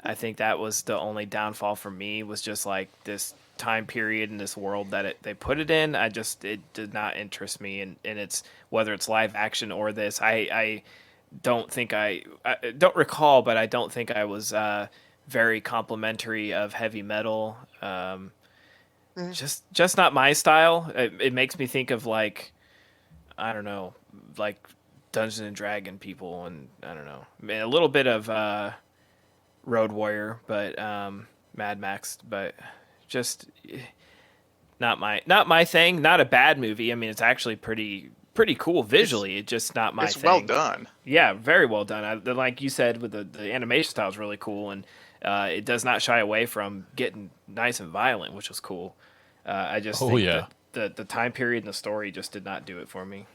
I think that was the only downfall for me, was just like this time period in this world that they put it in. It did not interest me, and it's whether it's live action or this. I don't think I don't recall, but I don't think I was very complimentary of heavy metal. Just not my style. It makes me think of like, I don't know, like Dungeons and Dragon people, and I don't know, a little bit of Road Warrior, but Mad Max, but just not my thing. Not a bad movie. I mean, it's actually pretty cool visually. It's just not my It's thing. well done. Yeah, very well done. Like you said, with the animation style is really cool, and it does not shy away from getting nice and violent, which was cool. I just think that the time period and the story just did not do it for me.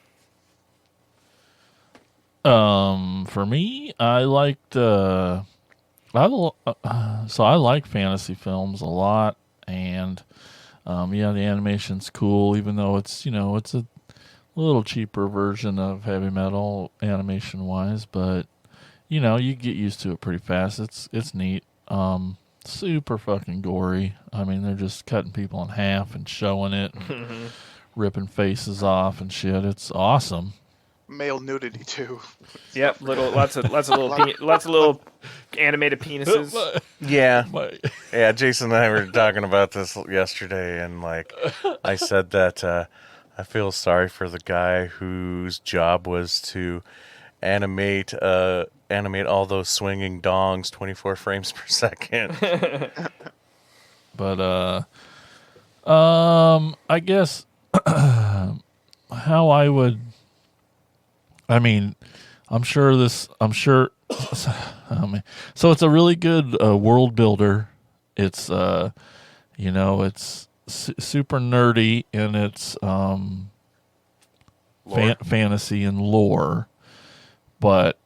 For me, I liked so I like fantasy films a lot, and the animation's cool, even though it's it's a little cheaper version of heavy metal animation wise, but you get used to it pretty fast. It's neat. Super fucking gory. I mean, they're just cutting people in half and showing it, and ripping faces off and shit. It's awesome. Male nudity too. Yep, lots of little animated penises. Yeah. Yeah, Jason and I were talking about this yesterday, and like I said that I feel sorry for the guy whose job was to animate all those swinging dongs 24 frames per second. But I guess how I would, I mean, I'm sure so it's a really good world builder. It's it's super nerdy in its fantasy and lore, but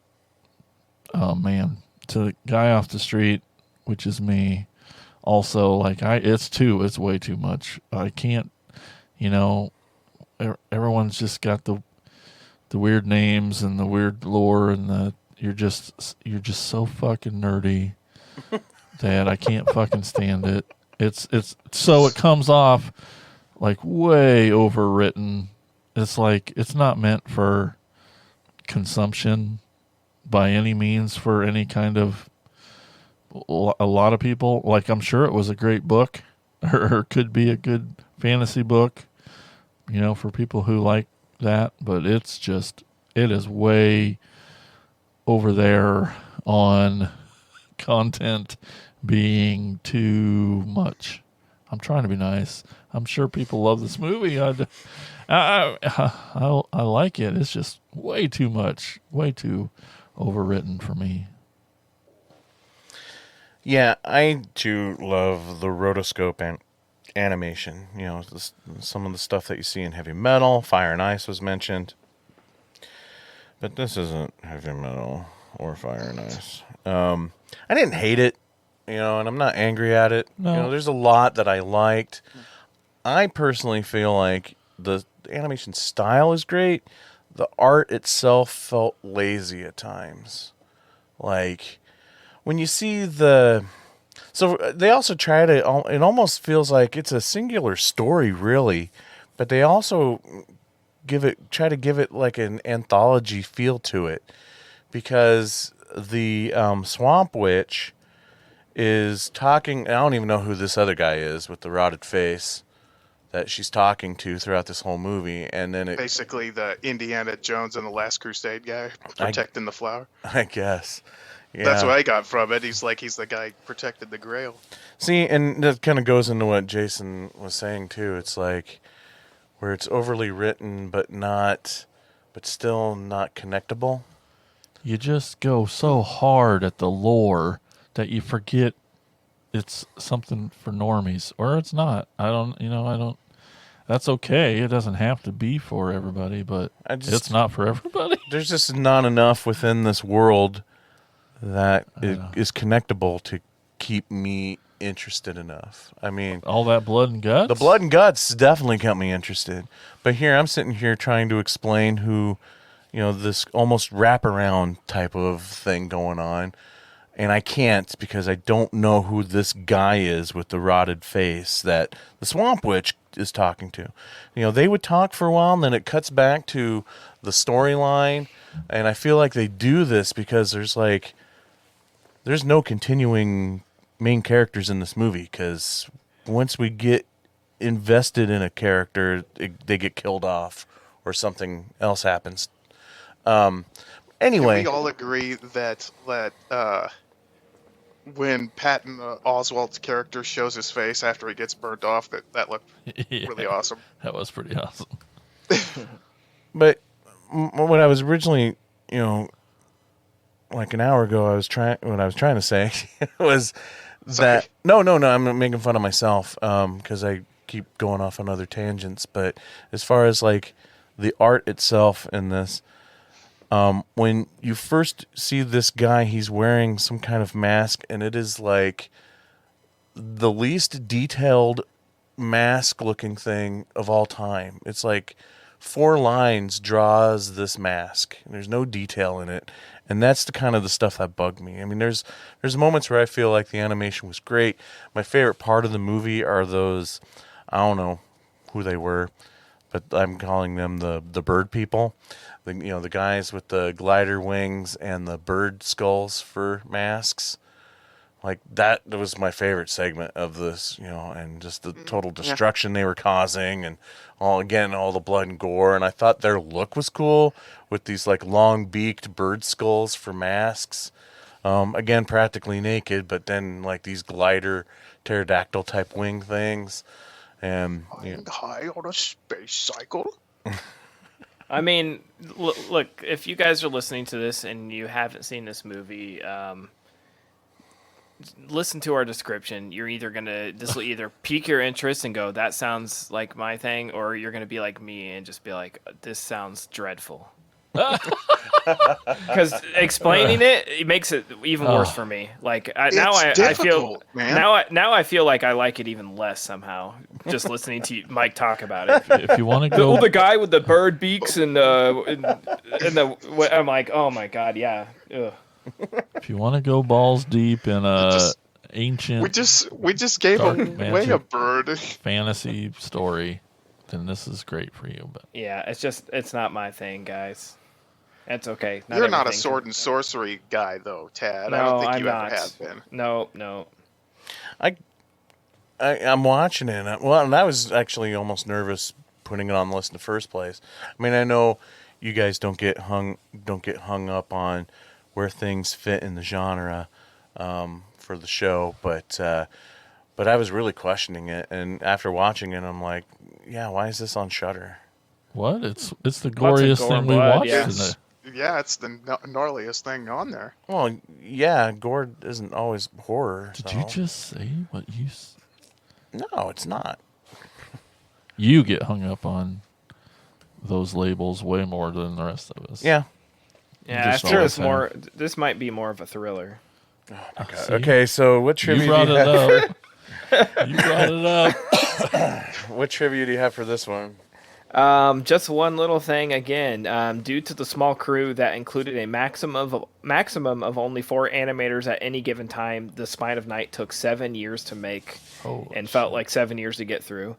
oh man, to the guy off the street, which is me, also like it's way too much. I can't, everyone's just got the weird names and the weird lore, and you're just so fucking nerdy that I can't fucking stand it. It's so it comes off like way overwritten, it's like it's not meant for consumption by any means for any kind of a lot of people. Like, I'm sure it was a great book or could be a good fantasy book, for people who like that, but it is way over there on content being too much. I'm trying to be nice. I'm sure people love this movie. I like it. It's just way too much, way too overwritten for me. Yeah, I too love the rotoscope and animation. Some of the stuff that you see in Heavy Metal, Fire and Ice was mentioned. But this isn't Heavy Metal or Fire and Ice. I didn't hate it, and I'm not angry at it. No. There's a lot that I liked. I personally feel like the animation style is great. The art itself felt lazy at times. Like, when you see so they also try to, it almost feels like it's a singular story, really, but they also try to give it like an anthology feel to it, because the Swamp Witch is talking. I don't even know who this other guy is with the rotted face that she's talking to throughout this whole movie, and then Basically, the Indiana Jones and the Last Crusade guy protecting the flower. I guess. Yeah. That's what I got from it. He's the guy protected the Grail. See, and that kind of goes into what Jason was saying too. It's like where it's overly written, but still not connectable. You just go so hard at the lore that you forget it's something for normies, or it's not. I don't. That's okay. It doesn't have to be for everybody, but it's not for everybody. There's just not enough within this world that is connectable to keep me interested enough. I mean, all that blood and guts? The blood and guts definitely kept me interested. But here, I'm sitting here trying to explain who, this almost wraparound type of thing going on. And I can't, because I don't know who this guy is with the rotted face that the Swamp Witch is talking to. They would talk for a while, and then it cuts back to the storyline. And I feel like they do this because there's no continuing main characters in this movie, because once we get invested in a character, they get killed off or something else happens. Anyway, can we all agree that when Patton Oswalt's character shows his face after he gets burnt off, that looked really awesome. That was pretty awesome. But what I was originally, like an hour ago, what I was trying to say was that no, I'm making fun of myself because I keep going off on other tangents. But as far as like the art itself in this, when you first see this guy, he's wearing some kind of mask, and it is like the least detailed mask-looking thing of all time. It's like 4 lines draws this mask, and there's no detail in it, and that's the kind of the stuff that bugged me. I mean, there's moments where I feel like the animation was great. My favorite part of the movie are those, I don't know who they were, but I'm calling them the bird people. The guys with the glider wings and the bird skulls for masks. Like, that was my favorite segment of this, and just the total destruction they were causing, and all the blood and gore. And I thought their look was cool with these like long beaked bird skulls for masks. Again, practically naked, but then like these glider pterodactyl type wing things. And high on a space cycle. I mean, look, if you guys are listening to this and you haven't seen this movie, listen to our description. This will either pique your interest and go, that sounds like my thing, or you're gonna be like me and just be like, this sounds dreadful. Because explaining it makes it even worse for me. Like I feel man. Now I feel like I like it even less somehow. Just listening to Mike talk about it. If you want to go, the guy with the bird beaks and I'm like, oh my god, yeah. Ugh. If you want to go balls deep in ancient, we just gave away a bird fantasy story, then this is great for you. But Yeah, it's not my thing, guys. That's okay. You're not a everything sword and sorcery guy, though, Tad. I don't No, think I'm you ever not. have been. No. I'm watching it. And I was actually almost nervous putting it on the list in the first place. I mean, I know you guys don't get hung up on where things fit in the genre for the show, but I was really questioning it. And after watching it, I'm like, yeah, why is this on Shudder? what? It's the Lots of goriest gore thing and we blood, watched. yeah. It's the gnarliest thing on there. Well, yeah, gore isn't always horror. Did so- you just say what you? No, it's not. You get hung up on those labels way more than the rest of us. Yeah. Yeah, Just after always this more. This might be more of a thriller. See? Okay, so what trivia You brought do you it have? up. You brought it up. What trivia do you have for this one? Just one little thing again. Due to the small crew that included a maximum of only 4 animators at any given time, The Spine of Night took 7 years to make, and felt like 7 years to get through.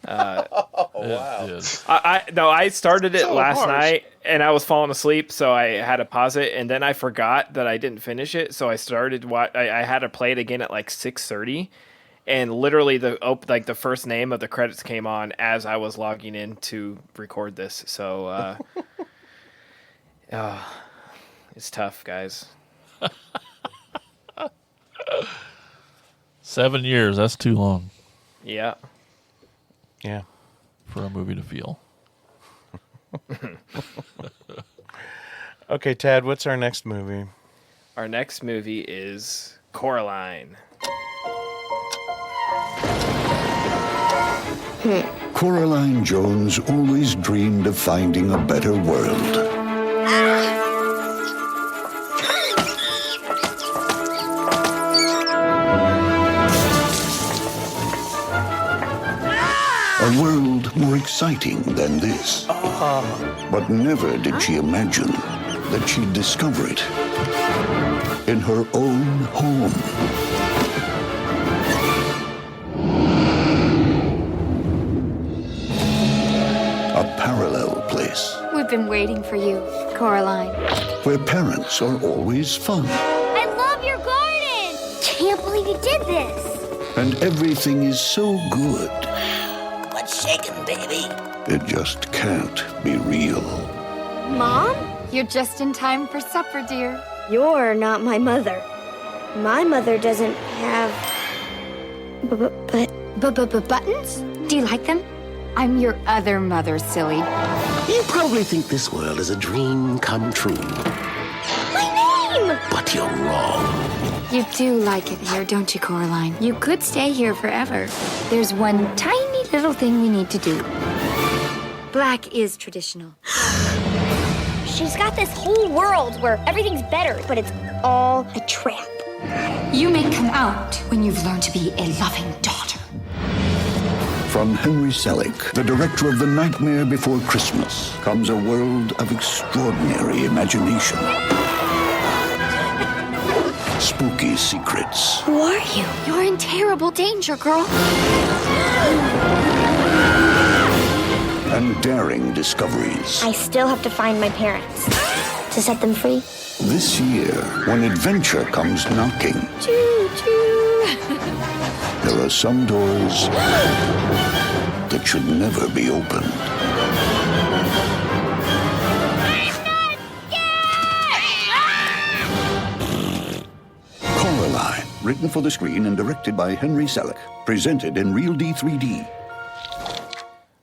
Wow. I started it So last harsh. night and I was falling asleep, so I had to pause it, and then I forgot that I didn't finish it, so I started I had to play it again at like 6:30. And literally the first name of the credits came on as I was logging in to record this. So it's tough, guys. 7 years. That's too long Yeah. Yeah. for a movie to feel. Okay, Tad, what's our next movie? Our next movie is Coraline. Coraline Jones always dreamed of finding a better world. A world more exciting than this. But never did she imagine that she'd discover it in her own home. A parallel place We've been waiting for you, Coraline. where parents are always fun I love your garden! Can't believe you did this! and everything is so good What's shaking, baby? it just can't be real. Mom? You're just in time for supper, dear. You're not my mother. My mother doesn't have... But... Buttons? Do you like them? I'm your other mother, silly. You probably think this world is a dream come true, My name! but you're wrong. You do like it here, don't you, Coraline? You could stay here forever. There's one tiny little thing we need to do. Black is traditional. She's got this whole world where everything's better, but it's all a trap. You may come out when you've learned to be a loving daughter. From Henry Selick, the director of The Nightmare Before Christmas, comes a world of extraordinary imagination. Spooky secrets Who are you? You're in terrible danger, girl. and daring discoveries. I still have to find my parents. To set them free? This year, when adventure comes knocking, Choo-choo! there are some doors that should never be opened. Coraline, written for the screen and directed by Henry Selick, presented in Real D 3D.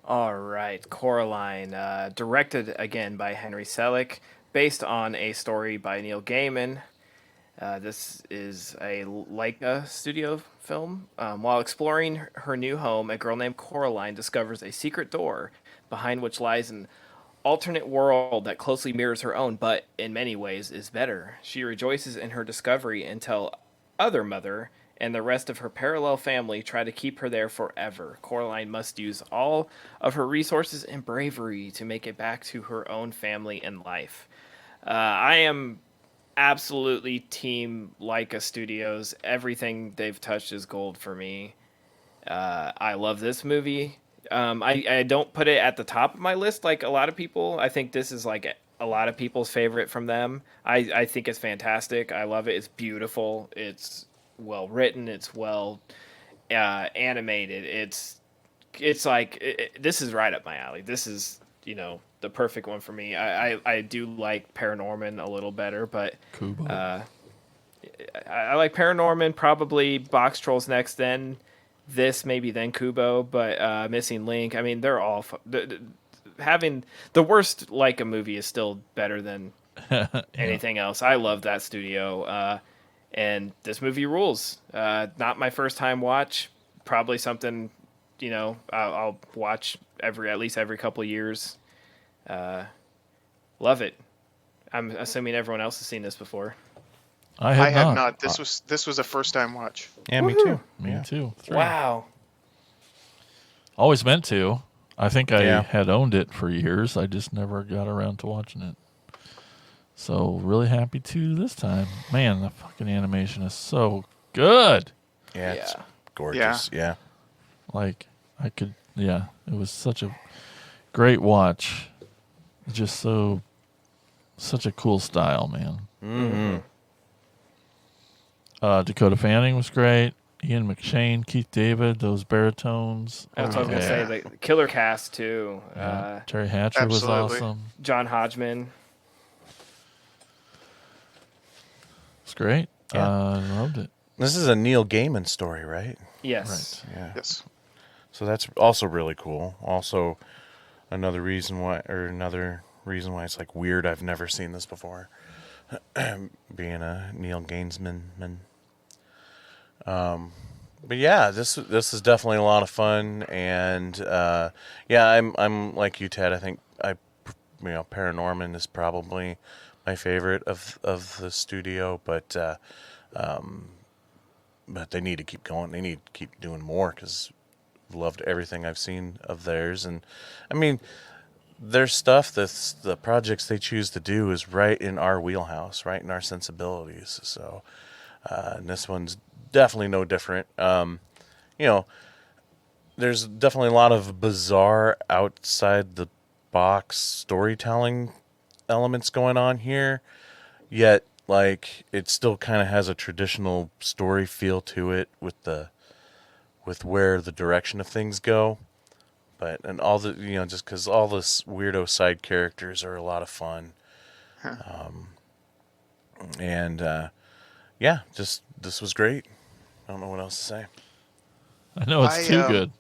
All right, Coraline, directed again by Henry Selick, based on a story by Neil Gaiman. This is a Leica studio film. While exploring her new home, a girl named Coraline discovers a secret door behind which lies an alternate world that closely mirrors her own, but in many ways is better. She rejoices in her discovery until other mother and the rest of her parallel family try to keep her there forever. Coraline must use all of her resources and bravery to make it back to her own family and life. I am absolutely team Leica Studios. Everything they've touched is gold for me. I love this movie. I don't put it at the top of my list like a lot of people. I think this is like a lot of people's favorite from them. I think it's fantastic. I love it. It's beautiful. It's well written. It's well animated. It's like this is right up my alley. This is the perfect one for me. I do like Paranorman a little better, but Kubo. I like Paranorman, probably Box Trolls next, then this, maybe then Kubo, but Missing Link. I mean, they're all having the worst Leica movie is still better than anything else. I love that studio, and this movie rules. Not my first time watch, probably something I'll watch at least every couple of years. Love it. I'm assuming everyone else has seen this before. I have not. not. This was a first time watch. Yeah, me too. Me too. 3. Wow. Always meant to. I think I had owned it for years. I just never got around to watching it. So really happy to this time. Man, the fucking animation is so good. Yeah, it's gorgeous. Yeah. Like I could. Yeah, it was such a great watch. Just such a cool style, man. Mm-hmm. Dakota Fanning was great. Ian McShane, Keith David, those baritones. That's what I was going to say. The killer cast, too. Yeah. Terry Hatcher was awesome. John Hodgman. It's great. Yeah. I loved it. This is a Neil Gaiman story, right? Yes. Right. Yeah. Yes. So that's also really cool. Also, another reason why it's like weird. I've never seen this before. Being a Neil Gaiman. But yeah, this is definitely a lot of fun, and I'm like you, Ted. I think Paranorman is probably my favorite of the studio, but they need to keep going. They need to keep doing more because I've loved everything I've seen of theirs, and I mean, their stuff, the projects they choose to do is right in our wheelhouse, right in our sensibilities. So, and this one's definitely no different. There's definitely a lot of bizarre outside the box storytelling elements going on here, yet like it still kind of has a traditional story feel to it with where the direction of things go. But and all the just because all this weirdo side characters are a lot of fun, just this was great. I don't know what else to say. I know it's too good.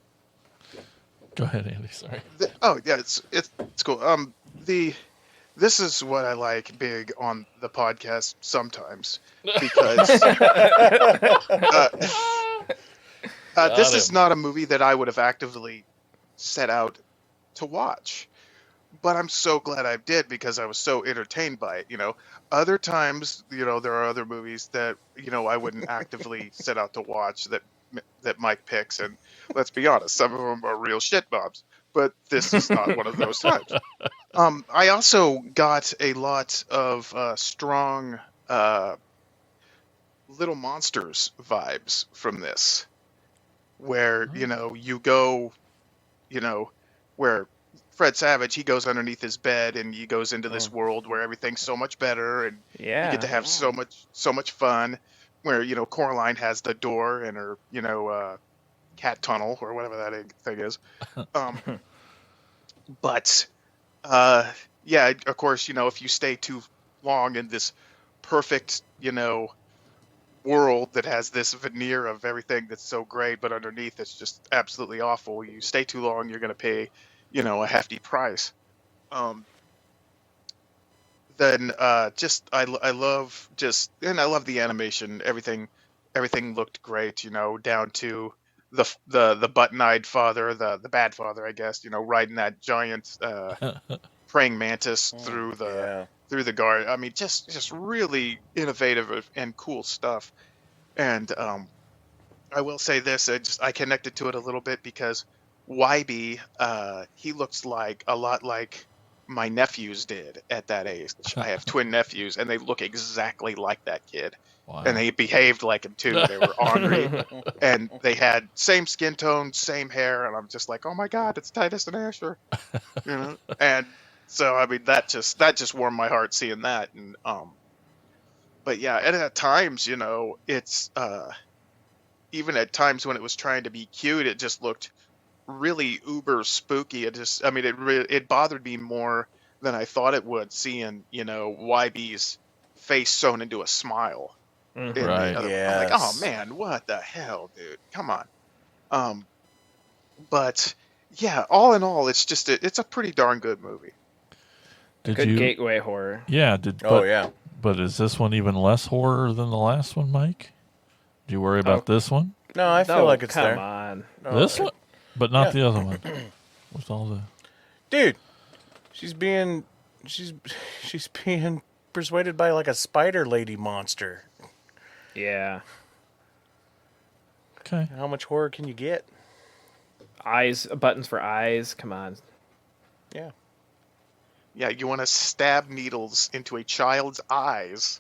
Go ahead, Andy. Sorry. It's cool. This is what I like big on the podcast sometimes because this is not a movie that I would have actively set out to watch, but I'm so glad I did because I was so entertained by it. Other times, there are other movies that I wouldn't actively set out to watch that Mike picks, and let's be honest, some of them are real shit bombs. But this is not one of those times. I also got a lot of strong Little Monsters vibes from this, where you go. Where Fred Savage, he goes underneath his bed and he goes into this world where everything's so much better and you get to have so much fun. Where Coraline has the door in her cat tunnel or whatever that thing is. But of course, if you stay too long in this perfect world that has this veneer of everything that's so great, but underneath it's just absolutely awful. You stay too long, you're going to pay, a hefty price. Then I love the animation. Everything looked great, down to the button-eyed father, the bad father, I guess, riding that giant praying mantis through the garden. I mean, just really innovative and cool stuff. And I will say this: I connected to it a little bit because Wybie, he looks like a lot like my nephews did at that age. I have twin nephews, and they look exactly like that kid. Wow. And they behaved like him too. They were ornery, and they had same skin tone, same hair, and I'm just like, oh my god, it's Titus and Asher, you know. And so I mean, that just warmed my heart seeing that, and but yeah, and at times, you know, it's even at times when it was trying to be cute, it just looked really uber spooky. I mean, it bothered me more than I thought it would, seeing, you know, YB's face sewn into a smile. In the Right. other one. I'm like, oh man, what the hell, dude? Come on. But yeah, all in all, it's just it's a pretty darn good movie. Good gateway horror. Yeah. yeah. But is this one even less horror than the last one, Mike? Do you worry about this one? No, I feel like it's come there. on. No, This one, but not the other one. With all the dude, she's being persuaded by like a spider lady monster. Yeah. Okay. How much horror can you get? Eyes, buttons for eyes. Come on. Yeah. Yeah, you want to stab needles into a child's eyes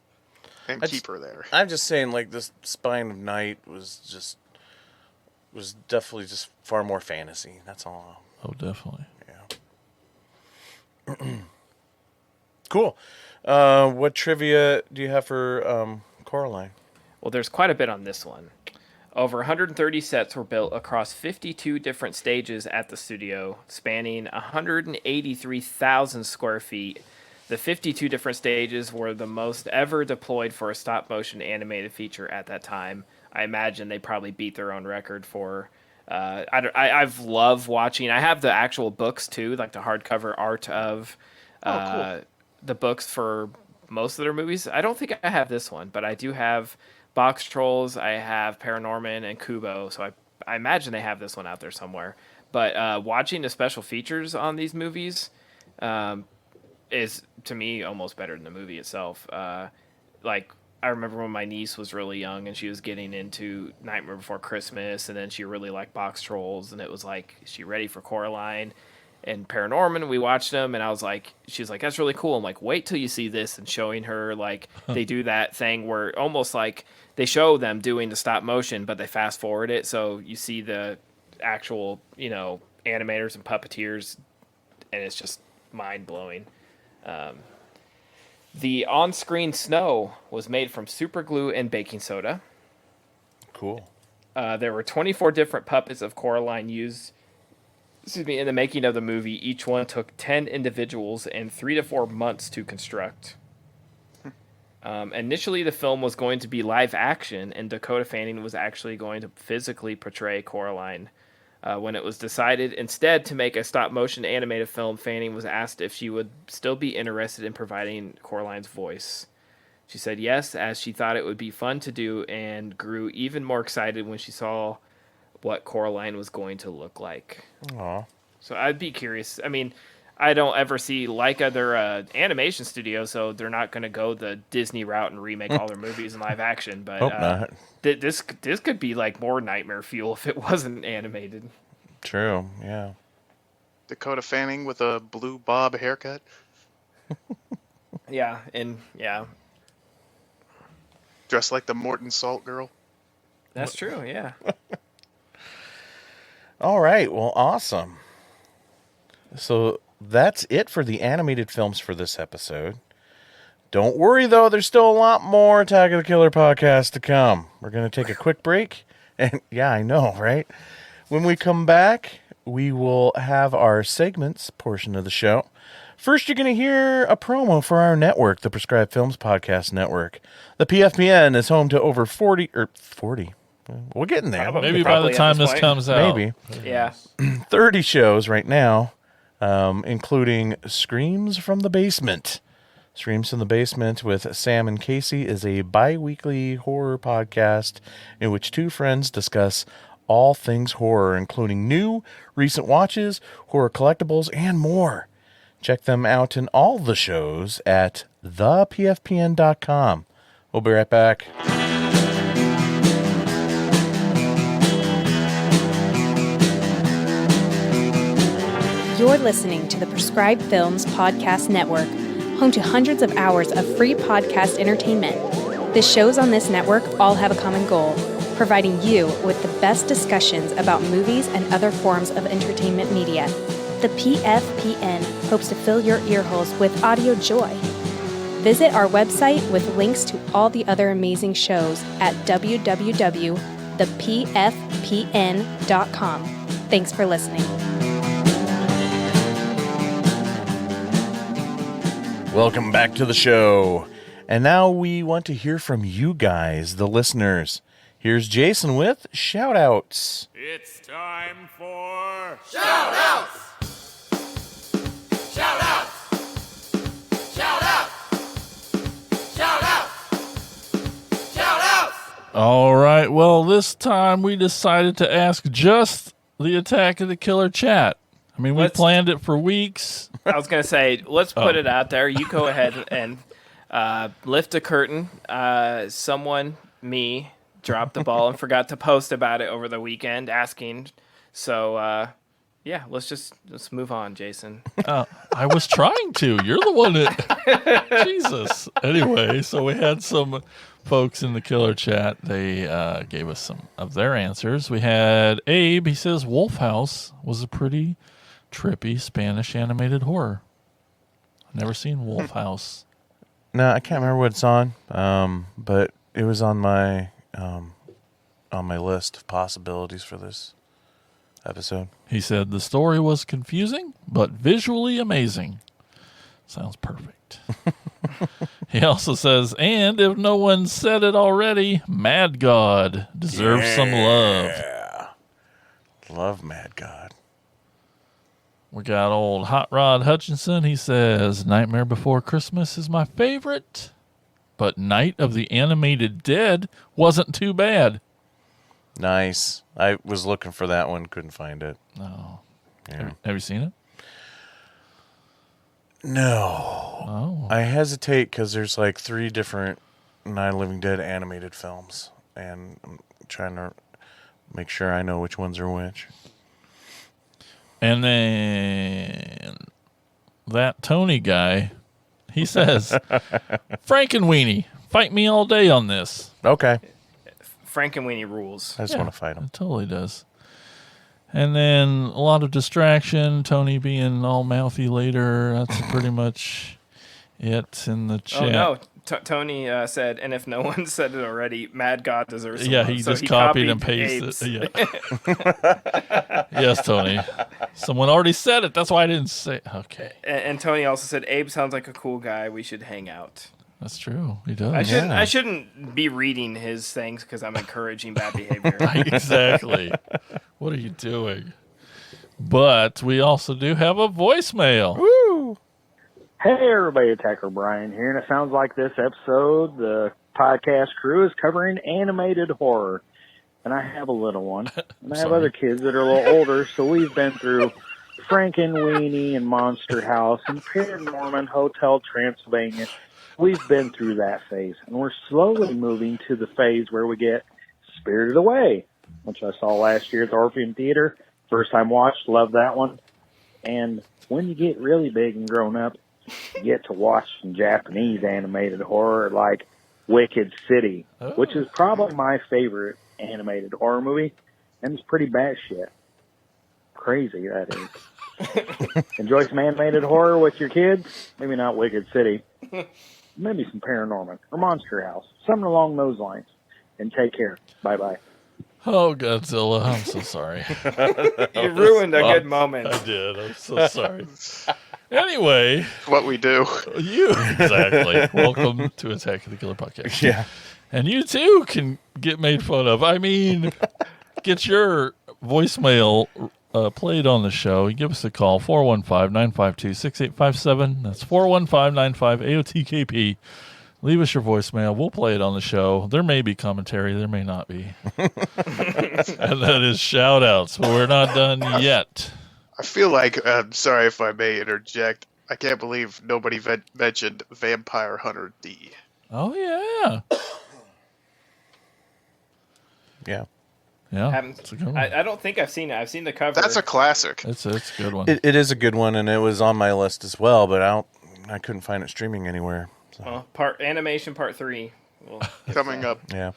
and keep her there. I'm just saying, like, this Spine of Night was definitely just far more fantasy. That's all. Oh, definitely. Yeah. Cool. What trivia do you have for Coraline? Well, there's quite a bit on this one. Over 130 sets were built across 52 different stages at the studio, spanning 183,000 square feet. The 52 different stages were the most ever deployed for a stop-motion animated feature at that time. I imagine they probably beat their own record for... I've loved watching... I have the actual books, too, like the hardcover art of cool. the books for most of their movies. I don't think I have this one, but I do have... Box Trolls, I have Paranorman and Kubo, so I imagine they have this one out there somewhere. But watching the special features on these movies is, to me, almost better than the movie itself. Like, I remember when my niece was really young and she was getting into Nightmare Before Christmas, and then she really liked Box Trolls, and it was like, is she ready for Coraline? And Paranorman, we watched them, and I was like, she's like, that's really cool. I'm like, wait till you see this, and showing her, like, they do that thing where almost like they show them doing the stop motion, but they fast forward it, so you see the actual, you know, animators and puppeteers, and it's just mind blowing. The on-screen snow was made from super glue and baking soda. Cool. There were 24 different puppets of Coraline used. In the making of the movie. Each one took 10 individuals and 3 to 4 months to construct. Initially, the film was going to be live action, and Dakota Fanning was actually going to physically portray Coraline. When it was decided instead to make a stop-motion animated film, Fanning was asked if she would still be interested in providing Coraline's voice. She said yes, as she thought it would be fun to do, and grew even more excited when she saw what Coraline was going to look like. Aw. So I'd be curious. I mean, I don't ever see Leica, they're an animation studio, so they're not going to go the Disney route and remake all their movies in live action. But Hope not. This could be like more nightmare fuel if it wasn't animated. True, yeah. Dakota Fanning with a blue bob haircut. Yeah, and yeah. Dressed like the Morton Salt girl. That's true, yeah. All right, well, awesome. So that's it for the animated films for this episode. Don't worry, though, there's still a lot more Attack of the Killer podcast to come. We're going to take a quick break. And yeah, I know, right? When we come back, we will have our segments portion of the show. First, you're going to hear a promo for our network, the Prescribed Films Podcast Network. The PFPN is home to over 40. We're getting there. Maybe by the time this comes out. Maybe. Yeah. 30 shows right now, including Screams from the Basement. Screams from the Basement with Sam and Casey is a bi-weekly horror podcast in which two friends discuss all things horror, including new, recent watches, horror collectibles, and more. Check them out in all the shows at thepfpn.com. We'll be right back. You're listening to the Prescribed Films Podcast Network, home to hundreds of hours of free podcast entertainment. The shows on this network all have a common goal, providing you with the best discussions about movies and other forms of entertainment media. The PFPN hopes to fill your earholes with audio joy. Visit our website with links to all the other amazing shows at www.thepfpn.com. Thanks for listening. Welcome back to the show. And now we want to hear from you guys, the listeners. Here's Jason with shout-outs. It's time for shout-outs! Shout-outs! Shout-outs! Shout-outs! Shout-outs! All right. Well, this time we decided to ask just the Attack of the Killer chat. I mean, we planned it for weeks. I was going to say, let's put it out there. You go ahead and lift a curtain. Me, dropped the ball and forgot to post about it over the weekend asking. So, yeah, let's move on, Jason. I was trying to. You're the one that... Jesus. Anyway, so we had some folks in the Killer chat. They gave us some of their answers. We had Abe. He says Wolf House was a pretty trippy Spanish animated horror. I've never seen Wolf House. No, I can't remember what it's on, but it was on my list of possibilities for this episode. He said the story was confusing, but visually amazing. Sounds perfect. He also says, and if no one said it already, Mad God deserves some love. Love Mad God. We got old Hot Rod Hutchinson. He says, Nightmare Before Christmas is my favorite, but Night of the Animated Dead wasn't too bad. Nice. I was looking for that one, couldn't find it. No. Yeah. Have you seen it? No. Oh. I hesitate because there's like 3 different Night of the Living Dead animated films, and I'm trying to make sure I know which ones are which. And then that Tony guy, he says, Frankenweenie, fight me all day on this. Okay. Frankenweenie rules. I just want to fight him. It totally does. And then a lot of distraction, Tony being all mouthy later. That's pretty much it in the chat. Oh, no. Tony said, and if no one said it already, Mad God deserves some love. He So just copied and Abe's. pasted it. Yeah. Yes, Tony. Someone already said it. That's why I didn't say it. Okay. And Tony also said, Abe sounds like a cool guy. We should hang out. That's true. He does. I shouldn't be reading his things because I'm encouraging bad behavior. Exactly. What are you doing? But we also do have a voicemail. Woo! Hey, everybody, Attacker Brian here, and it sounds like this episode, the podcast crew is covering animated horror. And I have a little one, and I have other kids that are a little older, so we've been through Frankenweenie and Monster House and Paranorman Hotel Transylvania. We've been through that phase, and we're slowly moving to the phase where we get Spirited Away, which I saw last year at the Orpheum Theater. First time watched, loved that one. And when you get really big and grown up, you get to watch some Japanese animated horror like Wicked City, which is probably my favorite animated horror movie, and it's pretty batshit crazy, that is. Enjoy some animated horror with your kids? Maybe not Wicked City. Maybe some Paranorman or Monster House. Something along those lines. And take care. Bye-bye. Oh, Godzilla, I'm so sorry. You ruined a good moment. I did. I'm so sorry. Anyway. What we do. Exactly. Welcome to Attack of the Killer Podcast. Yeah. And you, too, can get made fun of. I mean, get your voicemail played on the show. You give us a call, 415-952-6857. That's 415-95-AOTKP. Leave us your voicemail. We'll play it on the show. There may be commentary. There may not be. And that is shout-outs. But we're not done yet. I feel like, sorry if I may interject, I can't believe nobody mentioned Vampire Hunter D. Oh, yeah. Yeah. Yeah. It's a good one. I don't think I've seen it. I've seen the cover. That's a classic. It's a good one. It is a good one, and it was on my list as well, but I couldn't find it streaming anywhere. So. Animation part 3 Coming up. Yeah.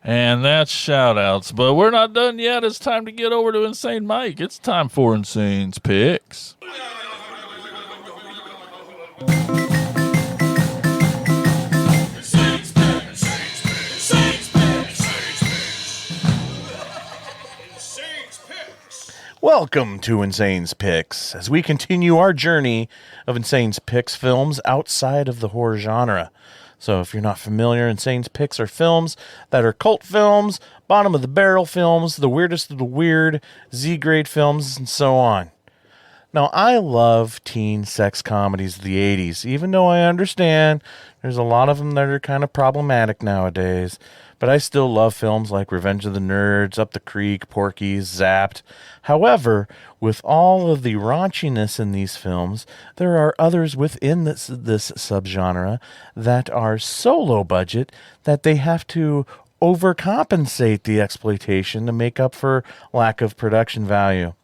And that's shout-outs. But we're not done yet. It's time to get over to Insane Mike. It's time for Insane's Picks. Welcome to Insane's Picks, as we continue our journey of Insane's Picks films outside of the horror genre. So if you're not familiar, Insane's Picks are films that are cult films, bottom of the barrel films, the weirdest of the weird, Z-grade films, and so on. Now, I love teen sex comedies of the 80s, even though I understand there's a lot of them that are kind of problematic nowadays. But I still love films like Revenge of the Nerds, Up the Creek, Porky's, Zapped. However, with all of the raunchiness in these films, there are others within this subgenre that are so low budget that they have to overcompensate the exploitation to make up for lack of production value.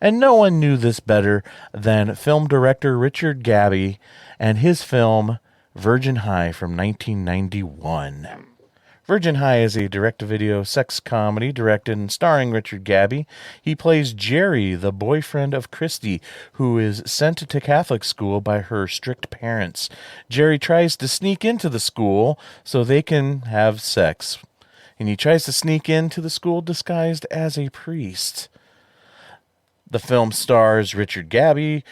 And no one knew this better than film director Richard Gabby and his film Virgin High from 1991. Virgin High is a direct-to-video sex comedy directed and starring Richard Gabby. He plays Jerry, the boyfriend of Christy, who is sent to Catholic school by her strict parents. Jerry tries to sneak into the school so they can have sex, and he tries to sneak into the school disguised as a priest. The film stars Richard Gabby,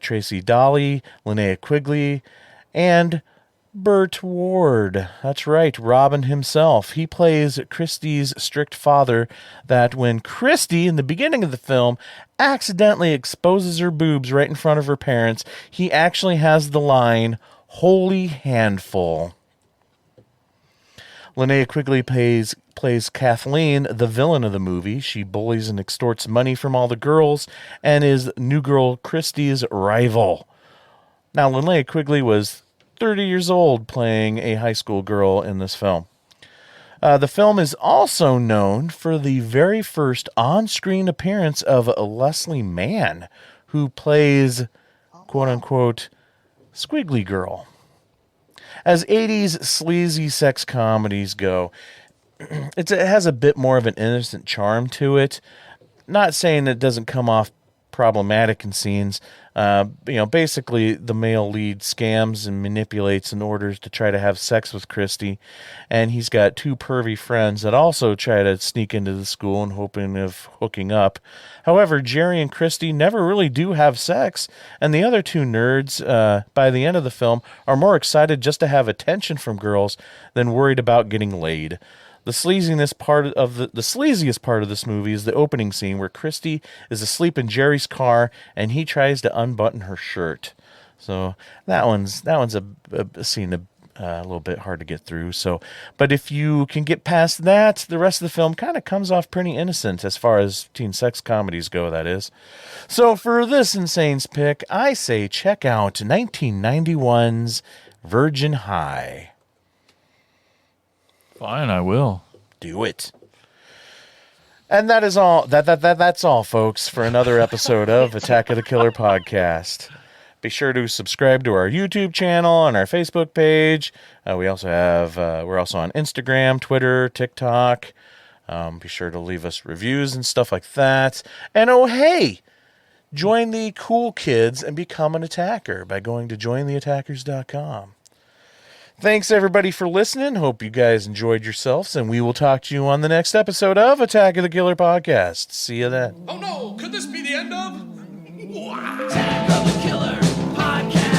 Tracy Dolly, Linnea Quigley, and Burt Ward. That's right, Robin himself. He plays Christy's strict father that when Christy, in the beginning of the film, accidentally exposes her boobs right in front of her parents, he actually has the line, "Holy handful." Linnea Quigley plays Kathleen, the villain of the movie. She bullies and extorts money from all the girls and is new girl Christy's rival. Now, Linnea Quigley was 30 years old playing a high school girl in this film. The film is also known for the very first on-screen appearance of Leslie Mann, who plays, quote-unquote, Squiggly Girl. As 80s sleazy sex comedies go, it has a bit more of an innocent charm to it. Not saying it doesn't come off problematic in scenes. Basically the male lead scams and manipulates in order to try to have sex with Christy, and he's got two pervy friends that also try to sneak into the school and hoping of hooking up. However, Jerry and Christy never really do have sex, and the other two nerds, by the end of the film, are more excited just to have attention from girls than worried about getting laid. The sleaziest part of this movie is the opening scene where Christy is asleep in Jerry's car and he tries to unbutton her shirt. So that one's a scene a little bit hard to get through. So, but if you can get past that, the rest of the film kind of comes off pretty innocent as far as teen sex comedies go. That is. So for this Insane's pick, I say check out 1991's Virgin High. Fine, I will. Do it. And that is all. That's all, folks, for another episode of Attack of the Killer podcast. Be sure to subscribe to our YouTube channel and our Facebook page. We also have we're also on Instagram, Twitter, TikTok. Be sure to leave us reviews and stuff like that. And oh hey, join the cool kids and become an attacker by going to jointheattackers.com. Thanks, everybody, for listening. Hope you guys enjoyed yourselves, and we will talk to you on the next episode of Attack of the Killer podcast. See you then. Oh no, could this be the end of? Attack of the Killer Podcast.